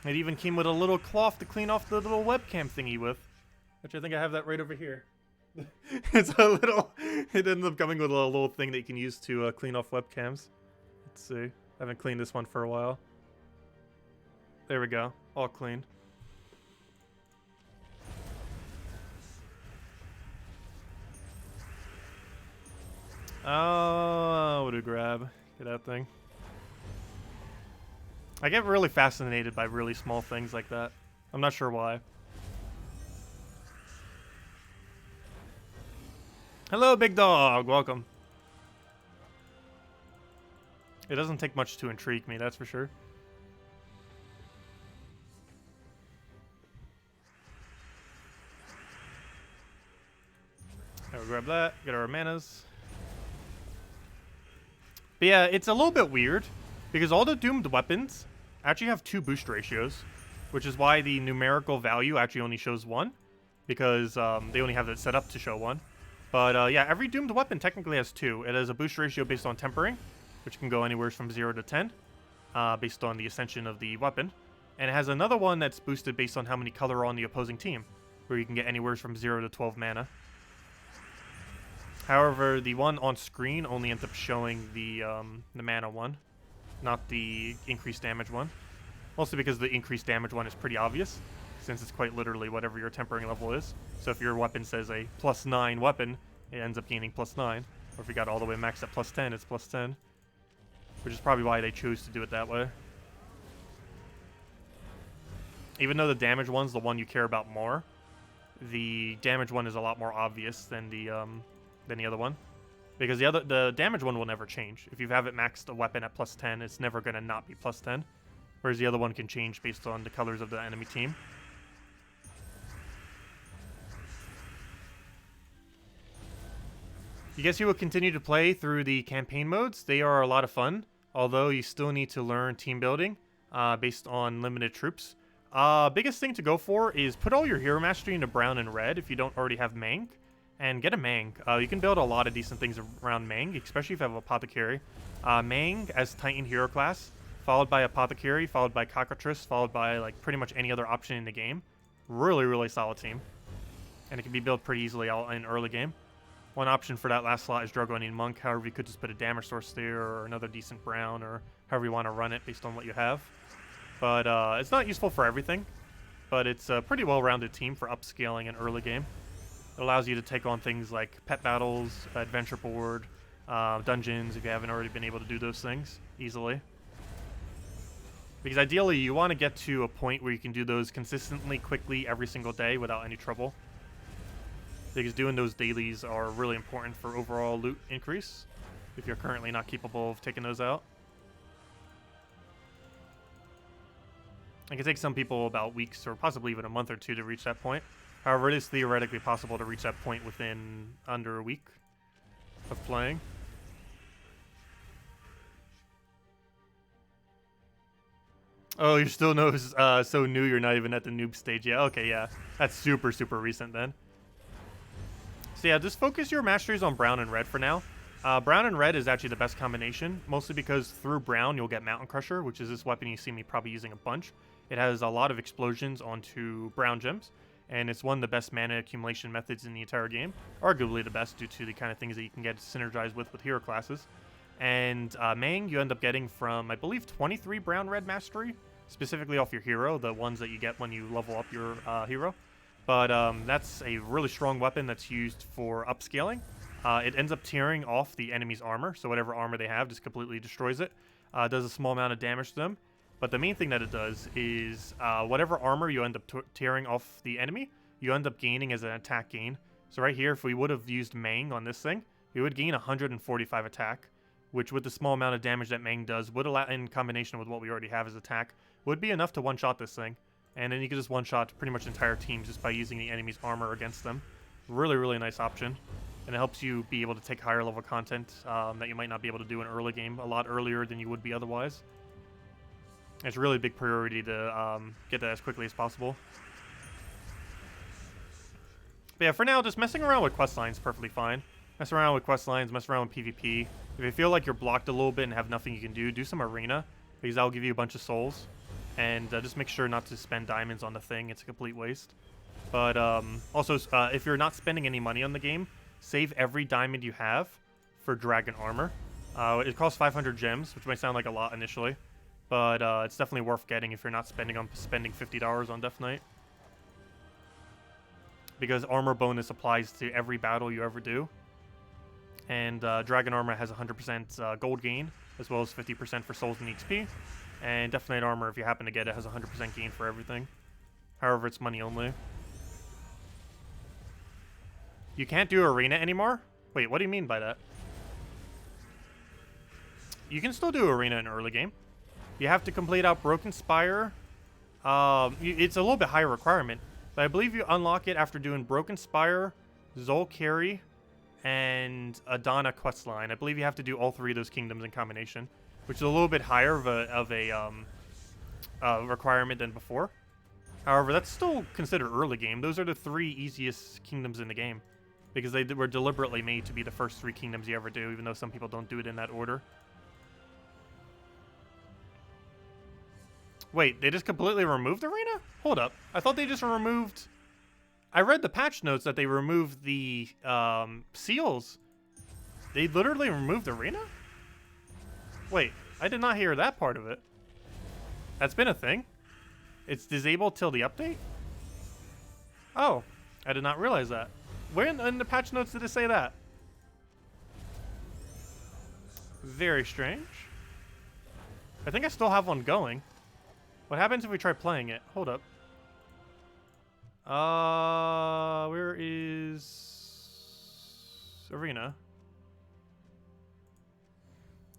S1: It even came with a little cloth to clean off the little webcam thingy with, which I think I have that right over here. It's a little, it ended up coming with a little thing that you can use to clean off webcams. Let's see. I haven't cleaned this one for a while. There we go. All clean. Oh, what to grab? Get that thing. I get really fascinated by really small things like that. I'm not sure why. Hello, big dog. Welcome. It doesn't take much to intrigue me, that's for sure. I'll grab that. Get our manas. But yeah, it's a little bit weird because all the doomed weapons actually have 2 boost ratios, which is why the numerical value actually only shows 1, because they only have it set up to show 1. But yeah, every doomed weapon technically has 2. It has a boost ratio based on tempering, which can go anywhere from 0 to 10, based on the ascension of the weapon. And it has another one that's boosted based on how many color are on the opposing team, where you can get anywhere from 0 to 12 mana. However, the one on screen only ends up showing the mana one, not the increased damage one. Mostly because the increased damage one is pretty obvious, since it's quite literally whatever your tempering level is. So if your weapon says a +9 weapon, it ends up gaining +9. Or if you got all the way maxed at +10, it's +10. Which is probably why they chose to do it that way. Even though the damage one's the one you care about more, the damage one is a lot more obvious than the other one. Because the damage one will never change. If you have it maxed a weapon at +10, it's never going to not be +10. Whereas the other one can change based on the colors of the enemy team. You guess you will continue to play through the campaign modes. They are a lot of fun, although you still need to learn team building based on limited troops. Biggest thing to go for is put all your hero mastery into brown and red if you don't already have Mang, and get a Mang. You can build a lot of decent things around Mang, especially if you have Apothecary. Mang as Titan hero class, followed by Apothecary, followed by Cockatrice, followed by like pretty much any other option in the game. Really, really solid team. And it can be built pretty easily out in early game. One option for that last slot is Dragonian Monk. However, you could just put a damage source there or another decent brown or however you want to run it based on what you have. But it's not useful for everything, but it's a pretty well-rounded team for upscaling in early game. It allows you to take on things like pet battles, adventure board, dungeons if you haven't already been able to do those things easily. Because ideally, you want to get to a point where you can do those consistently, quickly, every single day without any trouble. Because doing those dailies are really important for overall loot increase, if you're currently not capable of taking those out. It can take some people about weeks or possibly even a month or 2 to reach that point. However, it is theoretically possible to reach that point within under a week of playing. Oh, you're still so new you're not even at the noob stage yet. Okay, yeah. That's super, super recent then. So yeah, just focus your masteries on brown and red for now. Brown and red is actually the best combination, mostly because through brown you'll get Mountain Crusher, which is this weapon you see me probably using a bunch. It has a lot of explosions onto brown gems, and it's one of the best mana accumulation methods in the entire game. Arguably the best due to the kind of things that you can get synergized with hero classes. And Mang you end up getting from, I believe, 23 brown-red mastery, specifically off your hero, the ones that you get when you level up your hero. But that's a really strong weapon that's used for upscaling. It ends up tearing off the enemy's armor, so whatever armor they have just completely destroys it. It does a small amount of damage to them. But the main thing that it does is whatever armor you end up tearing off the enemy, you end up gaining as an attack gain. So right here, if we would have used Mang on this thing, we would gain 145 attack. which with the small amount of damage that Mang does, would allow, in combination with what we already have as attack, would be enough to one-shot this thing. And then you can just one-shot pretty much entire teams just by using the enemy's armor against them. Really, really nice option. And it helps you be able to take higher level content that you might not be able to do in early game a lot earlier than you would be otherwise. It's a really big priority to get that as quickly as possible. But yeah, for now, just messing around with quest lines is perfectly fine. Mess around with quest lines, mess around with PvP. If you feel like you're blocked a little bit and have nothing you can do some arena, because that'll give you a bunch of souls. And just make sure not to spend diamonds on the thing. It's a complete waste. But also, if you're not spending any money on the game, save every diamond you have for dragon armor. It costs 500 gems, which might sound like a lot initially. But it's definitely worth getting if you're not spending $50 on Death Knight. Because armor bonus applies to every battle you ever do. And dragon armor has 100% gold gain, as well as 50% for souls and XP. And Death Knight armor, if you happen to get it, has 100% gain for everything. However, it's money only. You can't do arena anymore? Wait, what do you mean by that? You can still do arena in early game. You have to complete out Broken Spire. It's a little bit higher requirement, but I believe you unlock it after doing Broken Spire, Zolkari, and Adana questline. I believe you have to do all 3 of those kingdoms in combination, which is a little bit higher of a requirement than before. However, that's still considered early game. Those are the 3 easiest kingdoms in the game, because they were deliberately made to be the first 3 kingdoms you ever do, even though some people don't do it in that order. Wait, they just completely removed arena? Hold up. I thought they just removed... I read the patch notes that they removed the seals. They literally removed arena? Wait, I did not hear that part of it. That's been a thing? It's disabled till the update? Oh, I did not realize that. Where in the patch notes did it say that? Very strange. I think I still have one going. What happens if we try playing it? Hold up. Where is arena?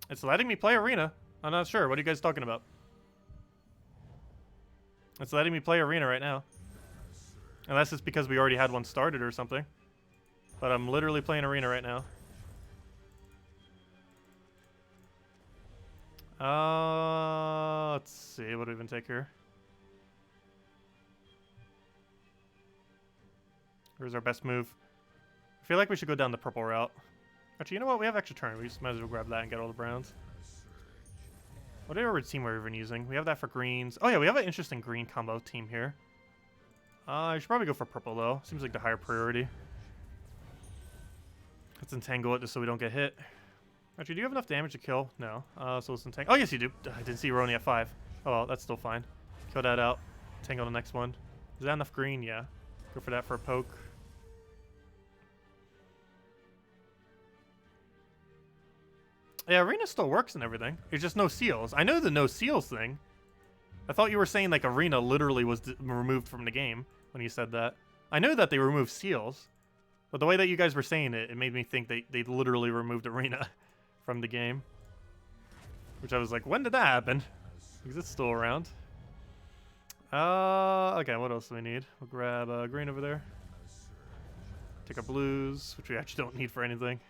S1: It's letting me play arena. I'm not sure. What are you guys talking about? It's letting me play arena right now. Unless it's because we already had one started or something. But I'm literally playing arena right now. Let's see. What do we even take here? Where's our best move? I feel like we should go down the purple route. Actually, you know what? We have extra turn. We just might as well grab that and get all the browns. Whatever team we're even using. We have that for greens. Oh yeah, we have an interesting green combo team here. I should probably go for purple though. Seems like the higher priority. Let's entangle it just so we don't get hit. Actually, do you have enough damage to kill? No. So let's entangle. Oh yes, you do. I didn't see you were only at 5. Oh well, that's still fine. Kill that out. Tangle the next one. Is that enough green? Yeah. Go for that for a poke. Yeah, arena still works and everything. It's just no seals. I know the no seals thing. I thought you were saying like arena literally was removed from the game when you said that. I know that they removed seals, but the way that you guys were saying it, it made me think they literally removed arena from the game. Which I was like, when did that happen? Because it's still around. Okay, what else do we need? We'll grab green over there. Take our blues, which we actually don't need for anything.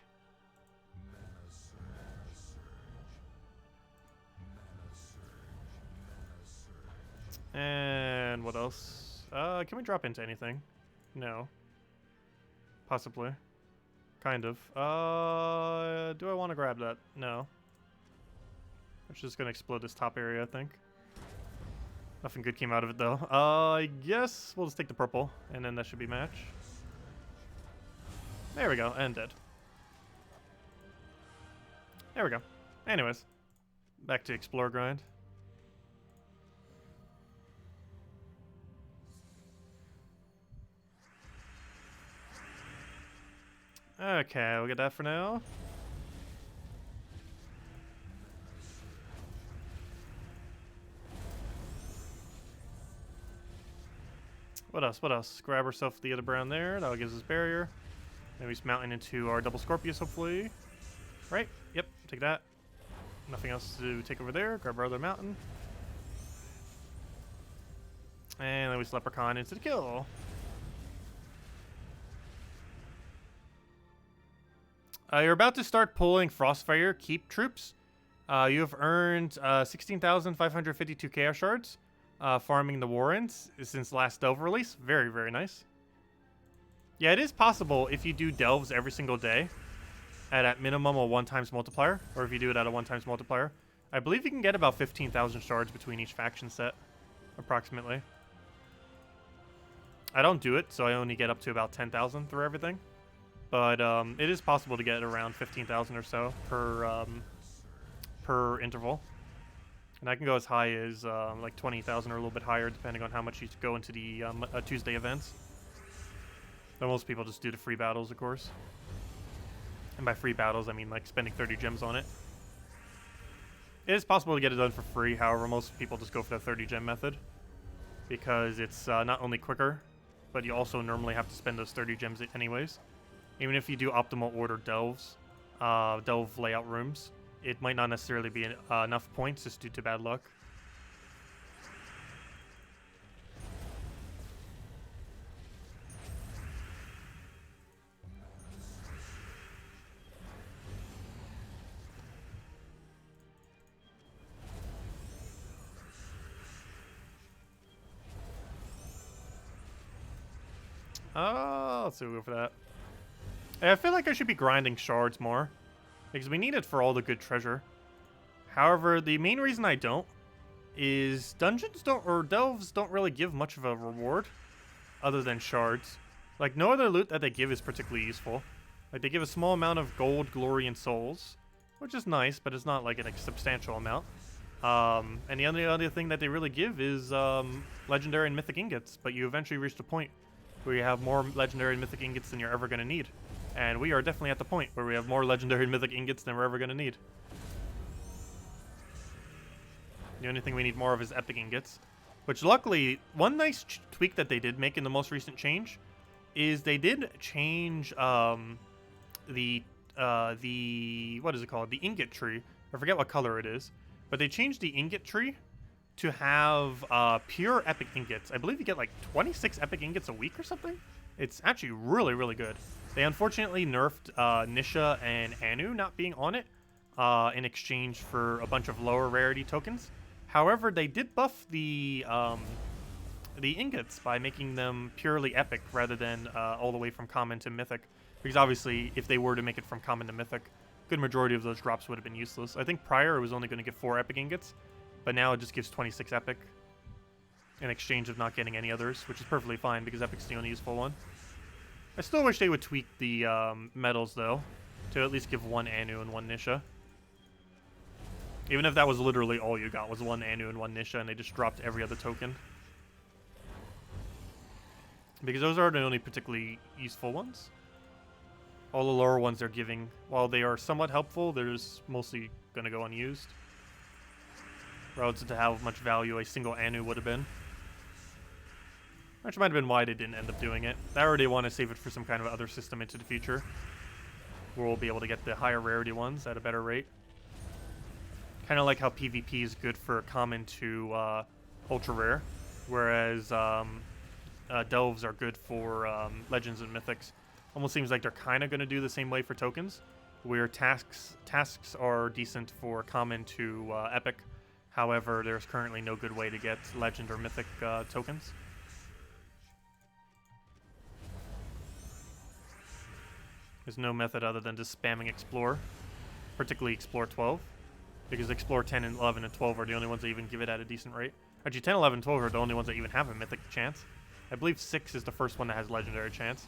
S1: And what else? Can we drop into anything? No. Possibly. Kind of. Do I want to grab that? No. I'm just going to explode this top area, I think. Nothing good came out of it, though. I guess we'll just take the purple, and then that should be match. There we go, and dead. There we go. Anyways, back to explore grind. Okay, we'll get that for now. What else? What else? Grab ourselves the other brown there. That'll give us barrier. Maybe just mounting into our double Scorpius, hopefully. Right? Yep, take that. Nothing else to take over there. Grab our other mountain. And then we Leprechaun into the kill. You're about to start pulling Frostfire Keep troops. You have earned 16,552 Chaos Shards, farming the Warrens since last Delve release. Very, very nice. Yeah, it is possible if you do Delves every single day at minimum a 1x multiplier, or if you do it at a 1x multiplier. I believe you can get about 15,000 shards between each faction set, approximately. I don't do it, so I only get up to about 10,000 through everything. But it is possible to get around 15,000 or so per interval. And I can go as high as like 20,000 or a little bit higher, depending on how much you go into the Tuesday events. But most people just do the free battles, of course. And by free battles, I mean like spending 30 gems on it. It is possible to get it done for free, however, most people just go for the 30 gem method. Because it's not only quicker, but you also normally have to spend those 30 gems anyways. Even if you do optimal order delves, delve layout rooms, it might not necessarily be enough points just due to bad luck. Let's see, we'll go for that. I feel like I should be grinding shards more, because we need it for all the good treasure. However, the main reason I don't is dungeons or delves don't really give much of a reward other than shards. Like, no other loot that they give is particularly useful. Like, they give a small amount of gold, glory, and souls, which is nice, but it's not like a substantial amount. And the only other thing that they really give is legendary and mythic ingots, but you eventually reach the point where you have more legendary and mythic ingots than you're ever going to need. And we are definitely at the point where we have more legendary and mythic ingots than we're ever going to need. The only thing we need more of is epic ingots. Which luckily, one nice tweak that they did make in the most recent change is they did change the what is it called? The ingot tree. I forget what color it is. But they changed the ingot tree to have pure epic ingots. I believe you get like 26 epic ingots a week or something. It's actually really, really good. They unfortunately nerfed Nisha and Anu not being on it in exchange for a bunch of lower rarity tokens. However, they did buff the ingots by making them purely epic rather than all the way from common to mythic. Because obviously, if they were to make it from common to mythic, good majority of those drops would have been useless. I think prior it was only going to give 4 epic ingots, but now it just gives 26 epic in exchange of not getting any others, which is perfectly fine because epic's the only useful one. I still wish they would tweak the medals, though, to at least give 1 Anu and 1 Nisha. Even if that was literally all you got, was 1 Anu and 1 Nisha, and they just dropped every other token. Because those are the only particularly useful ones. All the lower ones they're giving, while they are somewhat helpful, they're just mostly going to go unused. Relative to how much value a single Anu would have been. Which might have been why they didn't end up doing it. They already want to save it for some kind of other system into the future, where we'll be able to get the higher rarity ones at a better rate. Kind of like how PvP is good for common to ultra rare, whereas delves are good for legends and mythics. Almost seems like they're kind of going to do the same way for tokens, where tasks are decent for common to epic. However, there's currently no good way to get legend or mythic tokens. There's no method other than just spamming Explore, particularly Explore 12, because Explore 10 and 11 and 12 are the only ones that even give it at a decent rate. Actually, 10, 11, and 12 are the only ones that even have a mythic chance. I believe 6 is the first one that has legendary chance.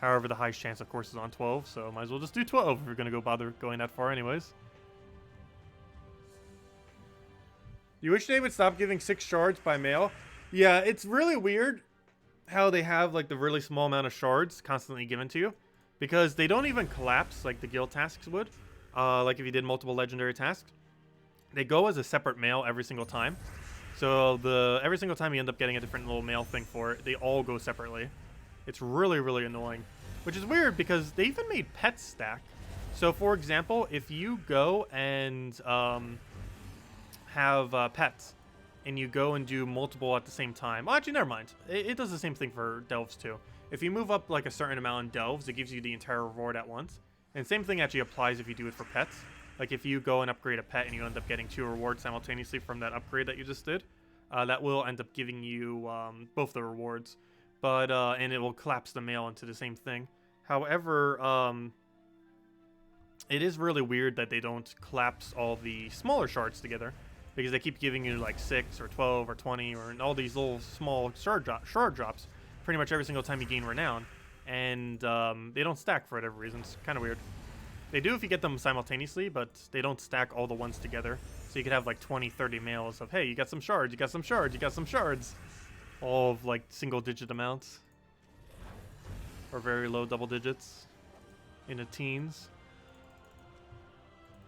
S1: However, the highest chance, of course, is on 12, so might as well just do 12 if we're going to bother going that far anyways. You wish they would stop giving 6 shards by mail? Yeah, it's really weird how they have like the really small amount of shards constantly given to you. Because they don't even collapse like the guild tasks would. Like if you did multiple legendary tasks. They go as a separate mail every single time. So every single time you end up getting a different little mail thing for it, they all go separately. It's really, really annoying. Which is weird because they even made pets stack. So, for example, if you go and have pets, and you go and do multiple at the same time. Well, actually, never mind. It does the same thing for delves too. If you move up like a certain amount in delves, it gives you the entire reward at once. And same thing actually applies if you do it for pets. Like if you go and upgrade a pet and you end up getting 2 rewards simultaneously from that upgrade that you just did, that will end up giving you both the rewards. But and it will collapse the mail into the same thing. However, it is really weird that they don't collapse all the smaller shards together, because they keep giving you like 6 or 12 or 20 or all these little small shard drops pretty much every single time you gain renown, and they don't stack for whatever reason. It's kind of weird. They do if you get them simultaneously, but they don't stack all the ones together. So you could have like 20, 30 mails of, hey, you got some shards, you got some shards, you got some shards. All of like single-digit amounts. Or very low double digits. In the teens.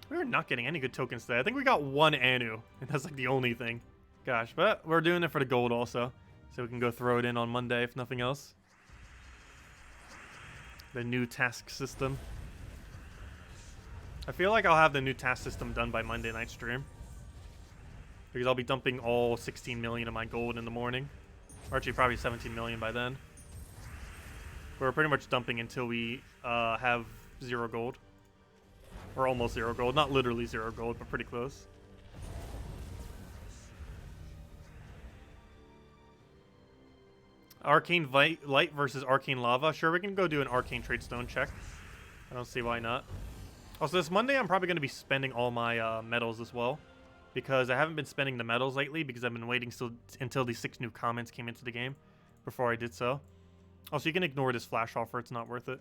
S1: We're not getting any good tokens today. I think we got 1 Anu, and that's like the only thing. Gosh, but we're doing it for the gold also. So we can go throw it in on Monday if nothing else. The new task system. I feel like I'll have the new task system done by Monday night stream. Because I'll be dumping all 16 million of my gold in the morning. Or actually probably 17 million by then. We're pretty much dumping until we have 0 gold. Or almost 0 gold. Not literally 0 gold, but pretty close. Arcane Light versus Arcane Lava. Sure, we can go do an Arcane Tradestone check. I don't see why not. Also, this Monday, I'm probably going to be spending all my medals as well. Because I haven't been spending the medals lately, because I've been waiting until these 6 new comments came into the game before I did so. Also, you can ignore this flash offer. It's not worth it.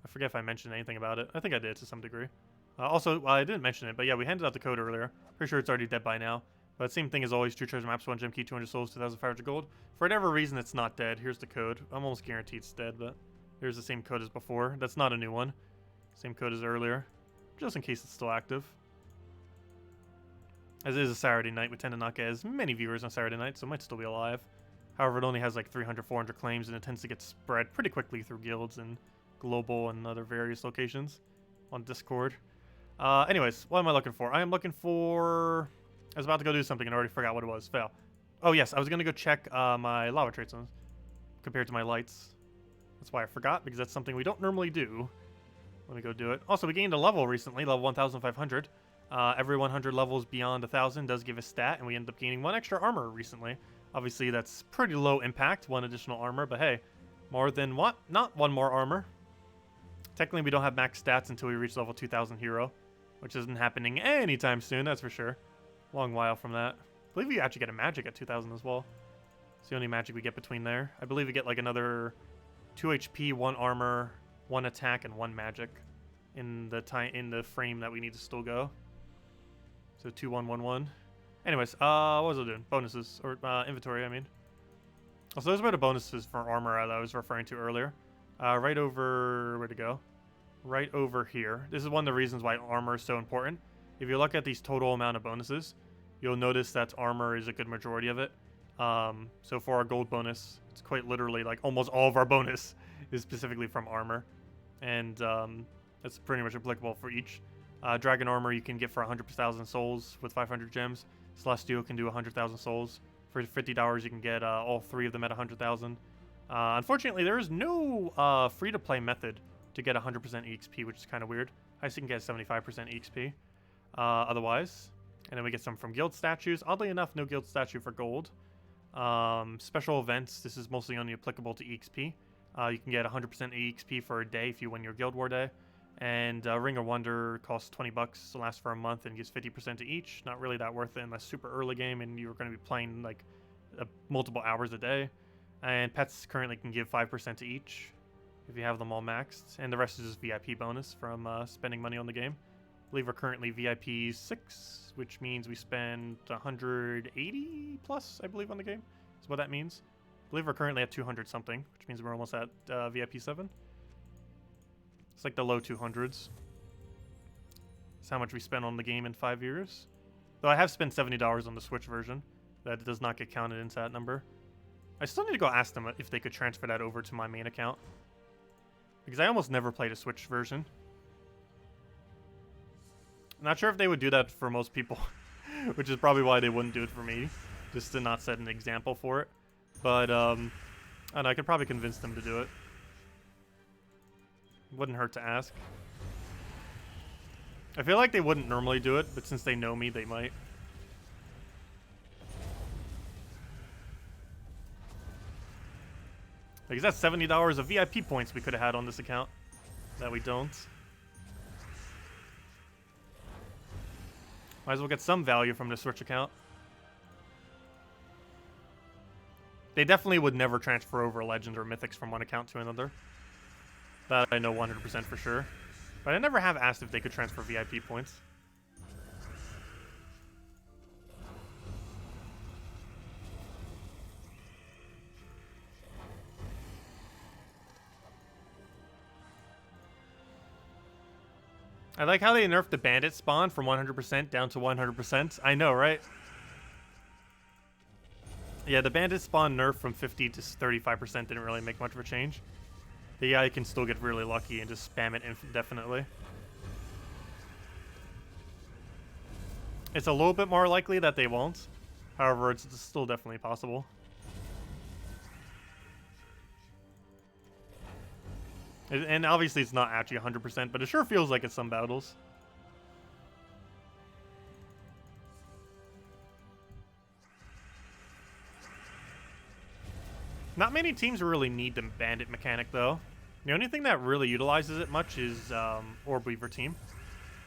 S1: I forget if I mentioned anything about it. I think I did to some degree. Also, I didn't mention it, but yeah, we handed out the code earlier. Pretty sure it's already dead by now. But same thing as always, 2 treasure maps, 1 gem key, 200 souls, 2,500 gold. For whatever reason, it's not dead. Here's the code. I'm almost guaranteed it's dead, but here's the same code as before. That's not a new one. Same code as earlier. Just in case it's still active. As it is a Saturday night, we tend to not get as many viewers on Saturday night, so it might still be alive. However, it only has like 300, 400 claims, and it tends to get spread pretty quickly through guilds and global and other various locations on Discord. Anyways, what am I looking for? I am looking for... I was about to go do something and already forgot what it was. Fail. Oh, yes, I was going to go check my lava trade zones compared to my lights. That's why I forgot, because that's something we don't normally do. Let me go do it. Also, we gained a level recently, level 1,500. Every 100 levels beyond 1,000 does give a stat, and we ended up gaining 1 extra armor recently. Obviously, that's pretty low impact, 1 additional armor, but hey, more than what? Not 1 more armor. Technically, we don't have max stats until we reach level 2,000 hero, which isn't happening anytime soon, that's for sure. Long while from that. I believe we actually get a magic at 2,000 as well. It's the only magic we get between there. I believe we get like another 2 HP, 1 armor, 1 attack, and 1 magic in the frame that we need to still go. So 2, 1, 1, 1. Anyways, what was I doing? Bonuses, or inventory, I mean. Also, those were the bonuses for armor that I was referring to earlier. Right over, where'd it go? Right over here. This is one of the reasons why armor is so important. If you look at these total amount of bonuses, you'll notice that armor is a good majority of it. So for our gold bonus, it's quite literally like almost all of our bonus is specifically from armor. And that's pretty much applicable for each. Dragon armor you can get for 100,000 souls with 500 gems. Celestial can do 100,000 souls. For $50 you can get all 3 of them at 100,000. Unfortunately, there is no free-to-play method to get 100% EXP, which is kind of weird. I see you can get 75% EXP otherwise. And then we get some from guild statues. Oddly enough, no guild statue for gold. Special events, this is mostly only applicable to EXP. You can get 100% EXP for a day if you win your Guild War day. And Ring of Wonder costs 20 bucks to last for a month and gives 50% to each. Not really that worth it unless super early game and you're going to be playing like multiple hours a day. And pets currently can give 5% to each if you have them all maxed. And the rest is just VIP bonus from spending money on the game. I believe we're currently VIP 6, which means we spend 180 plus, I believe, on the game. That's what that means. I believe we're currently at 200 something, which means we're almost at VIP 7. It's like the low 200s. That's how much we spent on the game in 5 years. Though I have spent $70 on the Switch version. That does not get counted into that number. I still need to go ask them if they could transfer that over to my main account. Because I almost never played a Switch version. Not sure if they would do that for most people, which is probably why they wouldn't do it for me, just to not set an example for it. But, I don't know, I could probably convince them to do it. Wouldn't hurt to ask. I feel like they wouldn't normally do it, but since they know me, they might. Like, that's $70 of VIP points we could have had on this account that we don't. Might as well get some value from the Switch account. They definitely would never transfer over Legends or Mythics from one account to another. That I know 100% for sure. But I never have asked if they could transfer VIP points. I like how they nerfed the bandit spawn from 100% down to 100%. I know, right? Yeah, the bandit spawn nerf from 50 to 35% didn't really make much of a change. The AI can still get really lucky and just spam it indefinitely. It's a little bit more likely that they won't. However, it's still definitely possible. And obviously it's not actually 100%, but it sure feels like it's some battles. Not many teams really need the bandit mechanic, though. The only thing that really utilizes it much is Orb Weaver team.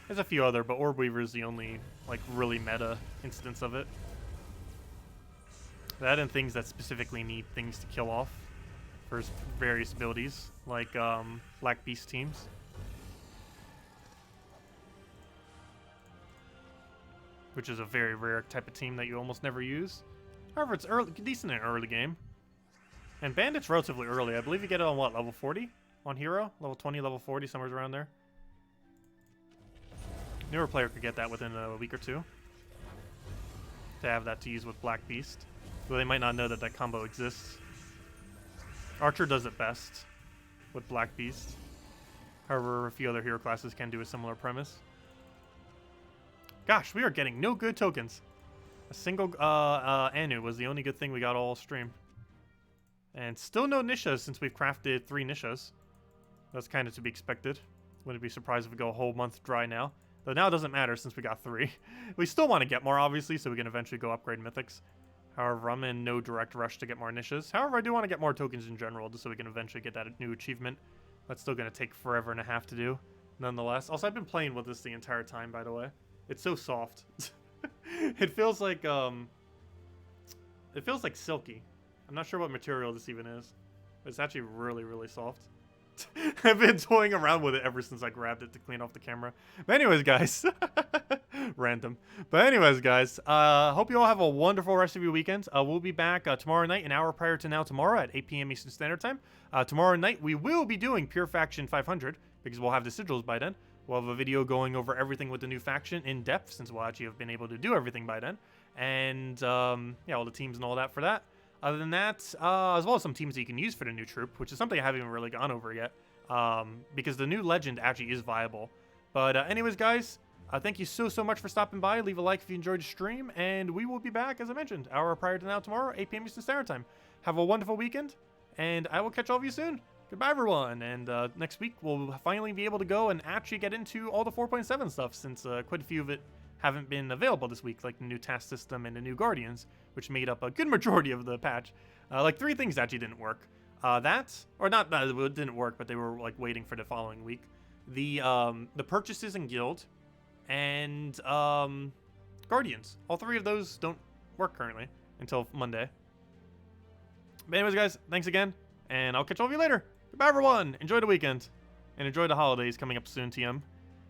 S1: There's a few other, but Orb Weaver is the only like really meta instance of it. That and things that specifically need things to kill off for various abilities, like Black Beast teams. Which is a very rare type of team that you almost never use. However, it's decent in early game. And Bandit's relatively early. I believe you get it on what, level 40? On Hero? Level 20, level 40, somewhere around there. Newer player could get that within a week or two. To have that to use with Black Beast. Though they might not know that that combo exists. Archer does it best with Black Beast. However, a few other hero classes can do a similar premise. Gosh, we are getting no good tokens. A single Anu was the only good thing we got all stream. And still no Nishas since we've crafted 3 Nishas. That's kind of to be expected. Wouldn't be surprised if we go a whole month dry now. Though now it doesn't matter since we got 3. We still want to get more, obviously, so we can eventually go upgrade Mythics. However, I'm in no direct rush to get more Nishas. However, I do want to get more tokens in general, just so we can eventually get that new achievement. That's still going to take forever and a half to do, nonetheless. Also, I've been playing with this the entire time, by the way. It's so soft. It feels like silky. I'm not sure what material this even is. But it's actually really, really soft. I've been toying around with it ever since I grabbed it to clean off the camera. But anyways, guys. Random. But anyways, guys. Hope you all have a wonderful rest of your weekend. We'll be back tomorrow night, an hour prior to now tomorrow at 8 p.m. Eastern Standard Time. Tomorrow night, we will be doing Pure Faction 500 because we'll have the sigils by then. We'll have a video going over everything with the new faction in depth since we'll actually have been able to do everything by then. And, yeah, all the teams and all that for that. Other than that, as well as some teams that you can use for the new troop, which is something I haven't even really gone over yet, because the new legend actually is viable. But anyways, guys, thank you so much for stopping by. Leave a like if you enjoyed the stream, and we will be back, as I mentioned, hour prior to now tomorrow, 8 p.m. Eastern Standard Time. Have a wonderful weekend, and I will catch all of you soon. Goodbye, everyone, and next week we'll finally be able to go and actually get into all the 4.7 stuff, since quite a few of it haven't been available this week, like the new task system and the new Guardians, which made up a good majority of the patch. Like 3 things actually didn't work. It didn't work, but they were like waiting for the following week. The purchases in Guild and Guardians. All 3 of those don't work currently until Monday. But anyways, guys, thanks again, and I'll catch all of you later. Goodbye, everyone. Enjoy the weekend, and enjoy the holidays coming up soon, TM.